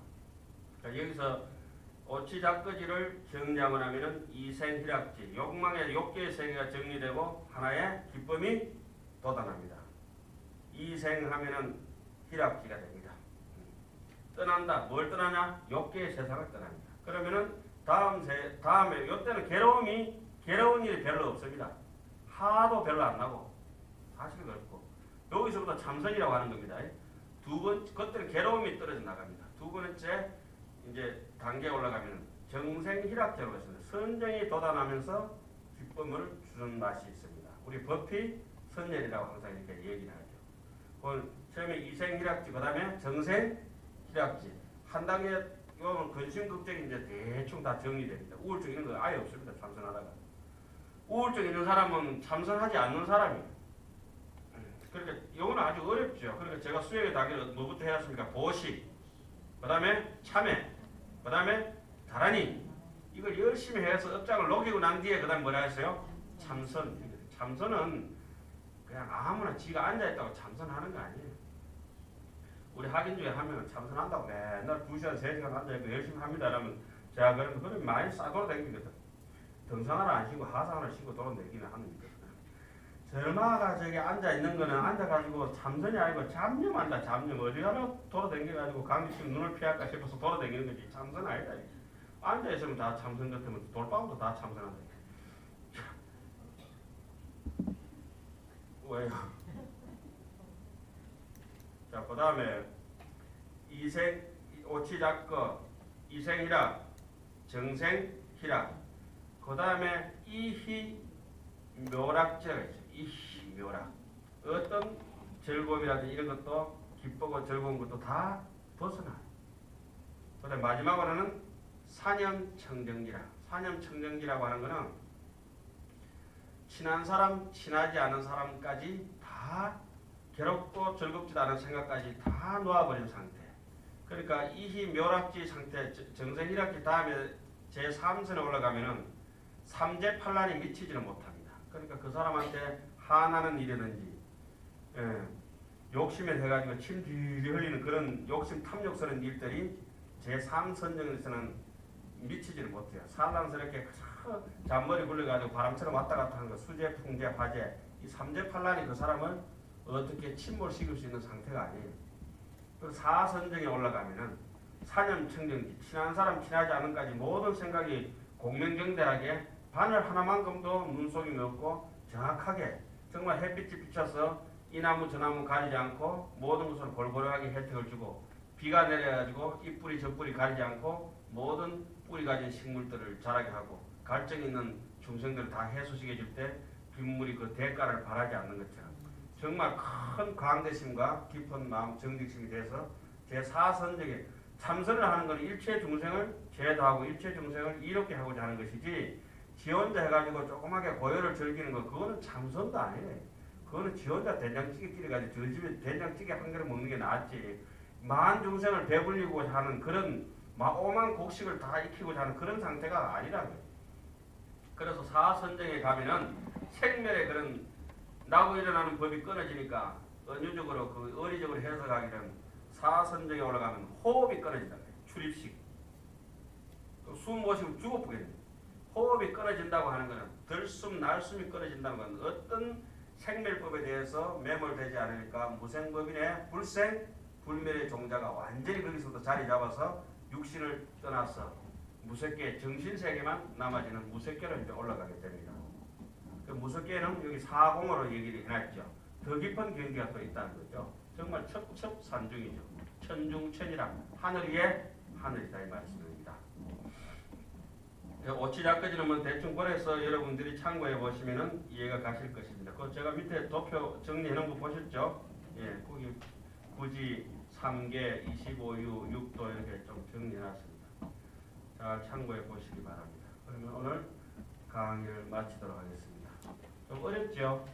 그러니까 여기서 오치작거지를 정리하고 나면은 이생희락지, 욕망의 욕계의 세계가 정리되고 하나의 기쁨이 돋아납니다. 이생하면은 희락지가 됩니다. 떠난다. 뭘 떠나냐? 욕계의 세상을 떠납니다. 그러면은 다음에 이때는 괴로운 일이 별로 없습니다. 화도 별로 안 나고 사실 그렇고 여기서부터 참선이라고 하는 겁니다. 그때는 괴로움이 떨어져 나갑니다. 두 번째 이제 단계에 올라가면 정생희락제로 있습니다. 선정이 돋아나면서 기쁨을 주는 맛이 있습니다. 우리 법희 선열이라고 항상 이렇게 얘기를 하죠. 처음에 이생희락지, 그 다음에 정생희락지. 한 단계 요는 근심극적인 이제 대충 다 정리됩니다. 우울증 이런 거 아예 없습니다. 참선하다가. 우울증 있는 사람은 참선하지 않는 사람이에요. 그러니까 이거는 아주 어렵죠. 그러니까 제가 수행의 단계를 뭐부터 해놨습니까? 보식, 그 다음에 참회, 그 다음에 다라니. 이걸 열심히 해서 업장을 녹이고 난 뒤에 그 다음에 뭐라 했어요? 참선. 참선은 그냥 아무나 지가 앉아있다고 참선하는 거 아니에요. 우리 학인 중에 한 명은 참선한다고 맨날 2시간, 3시간 앉아있고 열심히 합니다. 라면 제가 그러면 많이 싸돌아 다니거든. 등산을 안 쉬고 하산을 쉬고 돌아다니기는 하는 거거든. 절마가 저기 앉아있는 거는 앉아가지고 참선이 아니고 잡념한다. 잡념. 어디 가나 돌아다니가지고 감기 치면 눈을 피할까 싶어서 돌아다니는 거지. 참선 아니다. 앉아있으면 다 참선 같으면 돌방도 다 참선한다. 왜요? 자, 그 다음에 오치작거, 이생희락, 정생희락. 그 다음에 이희묘락제가 있어요. 이희묘락. 어떤 즐거움이라든지 이런 것도 기쁘고 즐거운 것도 다 벗어나요. 그 다음에 마지막으로는 사념청정지라. 사념청정지라고 하는 것은 친한 사람, 친하지 않은 사람까지 다 괴롭고 즐겁지도 않은 생각까지 다 놓아버린 상태. 그러니까 이희묘락지 상태, 정생희락지 다음에 제3선에 올라가면은 삼재팔란이 미치지는 못합니다. 그러니까 그 사람한테 화나는 일이든지 욕심에 대가지고 침 뒤리 흘리는 그런 욕심 탐욕스러운 일들이 제3선정에서는 미치지를 못해요. 산란스럽게 잔머리 굴려가지고 바람처럼 왔다 갔다 하는 거, 수재, 풍재, 화재, 이 삼재팔란이 그 사람을 어떻게 침몰시킬 수 있는 상태가 아니에요. 그 사선정에 올라가면은 사념청정지, 친한 사람, 친하지 않은까지 모든 생각이 공명정대하게 바늘 하나만큼도 눈속임이 없고 정확하게 정말 햇빛이 비쳐서 이 나무 저 나무 가리지 않고 모든 것을 골고루하게 혜택을 주고 비가 내려가지고 이 뿌리 저 뿌리 가리지 않고 모든 뿌리 가진 식물들을 자라게 하고 갈증 있는 중생들을 다 해소시켜 줄 때 빗물이 그 대가를 바라지 않는 것처럼 정말 큰 광대심과 깊은 마음 정직심이 돼서 제4선정에 참선을 하는 것은 일체 중생을 제도하고 일체 중생을 이롭게 하고자 하는 것이지 지 혼자 해가지고 조그맣게 고요를 즐기는 거 그거는 참선도 아니에요. 그거는 지 혼자 된장찌개 끓여가지고 저 집에 된장찌개 한 그릇 먹는 게 낫지. 만 중생을 배불리고 하는 그런 오만 곡식을 다 익히고자 하는 그런 상태가 아니라고요. 그래서 사선정에 가면은 생멸의 그런 나고 일어나는 법이 끊어지니까 은유적으로 그 어리적으로 해석하기는 사선정에 올라가면 호흡이 끊어진다. 출입식. 숨 모시고 죽어보겠네. 호흡이 끊어진다고 하는 것은 들숨 날숨이 끊어진다는 건 어떤 생멸법에 대해서 매몰되지 않으니까 무생법이네 불생 불멸의 종자가 완전히 거기서부터 자리 잡아서 육신을 떠나서 무색계 정신세계만 남아지는 무색계로 이제 올라가게 됩니다. 그 무색계는 여기 사공으로 얘기를 해놨죠. 더 깊은 경계가 또 있다는 거죠. 정말 첩첩산중이죠. 천중천이라 하늘 위에 하늘이다 이 말씀입니다. 오치자까지는 뭐 대충 보내서 여러분들이 참고해 보시면은 이해가 가실 것입니다. 그 제가 밑에 도표 정리해 놓은 거 보셨죠? 예, 거기 굳이 3개, 25유, 6도 이렇게 좀 정리해 놨습니다. 잘 참고해 보시기 바랍니다. 그러면 오늘 강의를 마치도록 하겠습니다. 좀 어렵죠?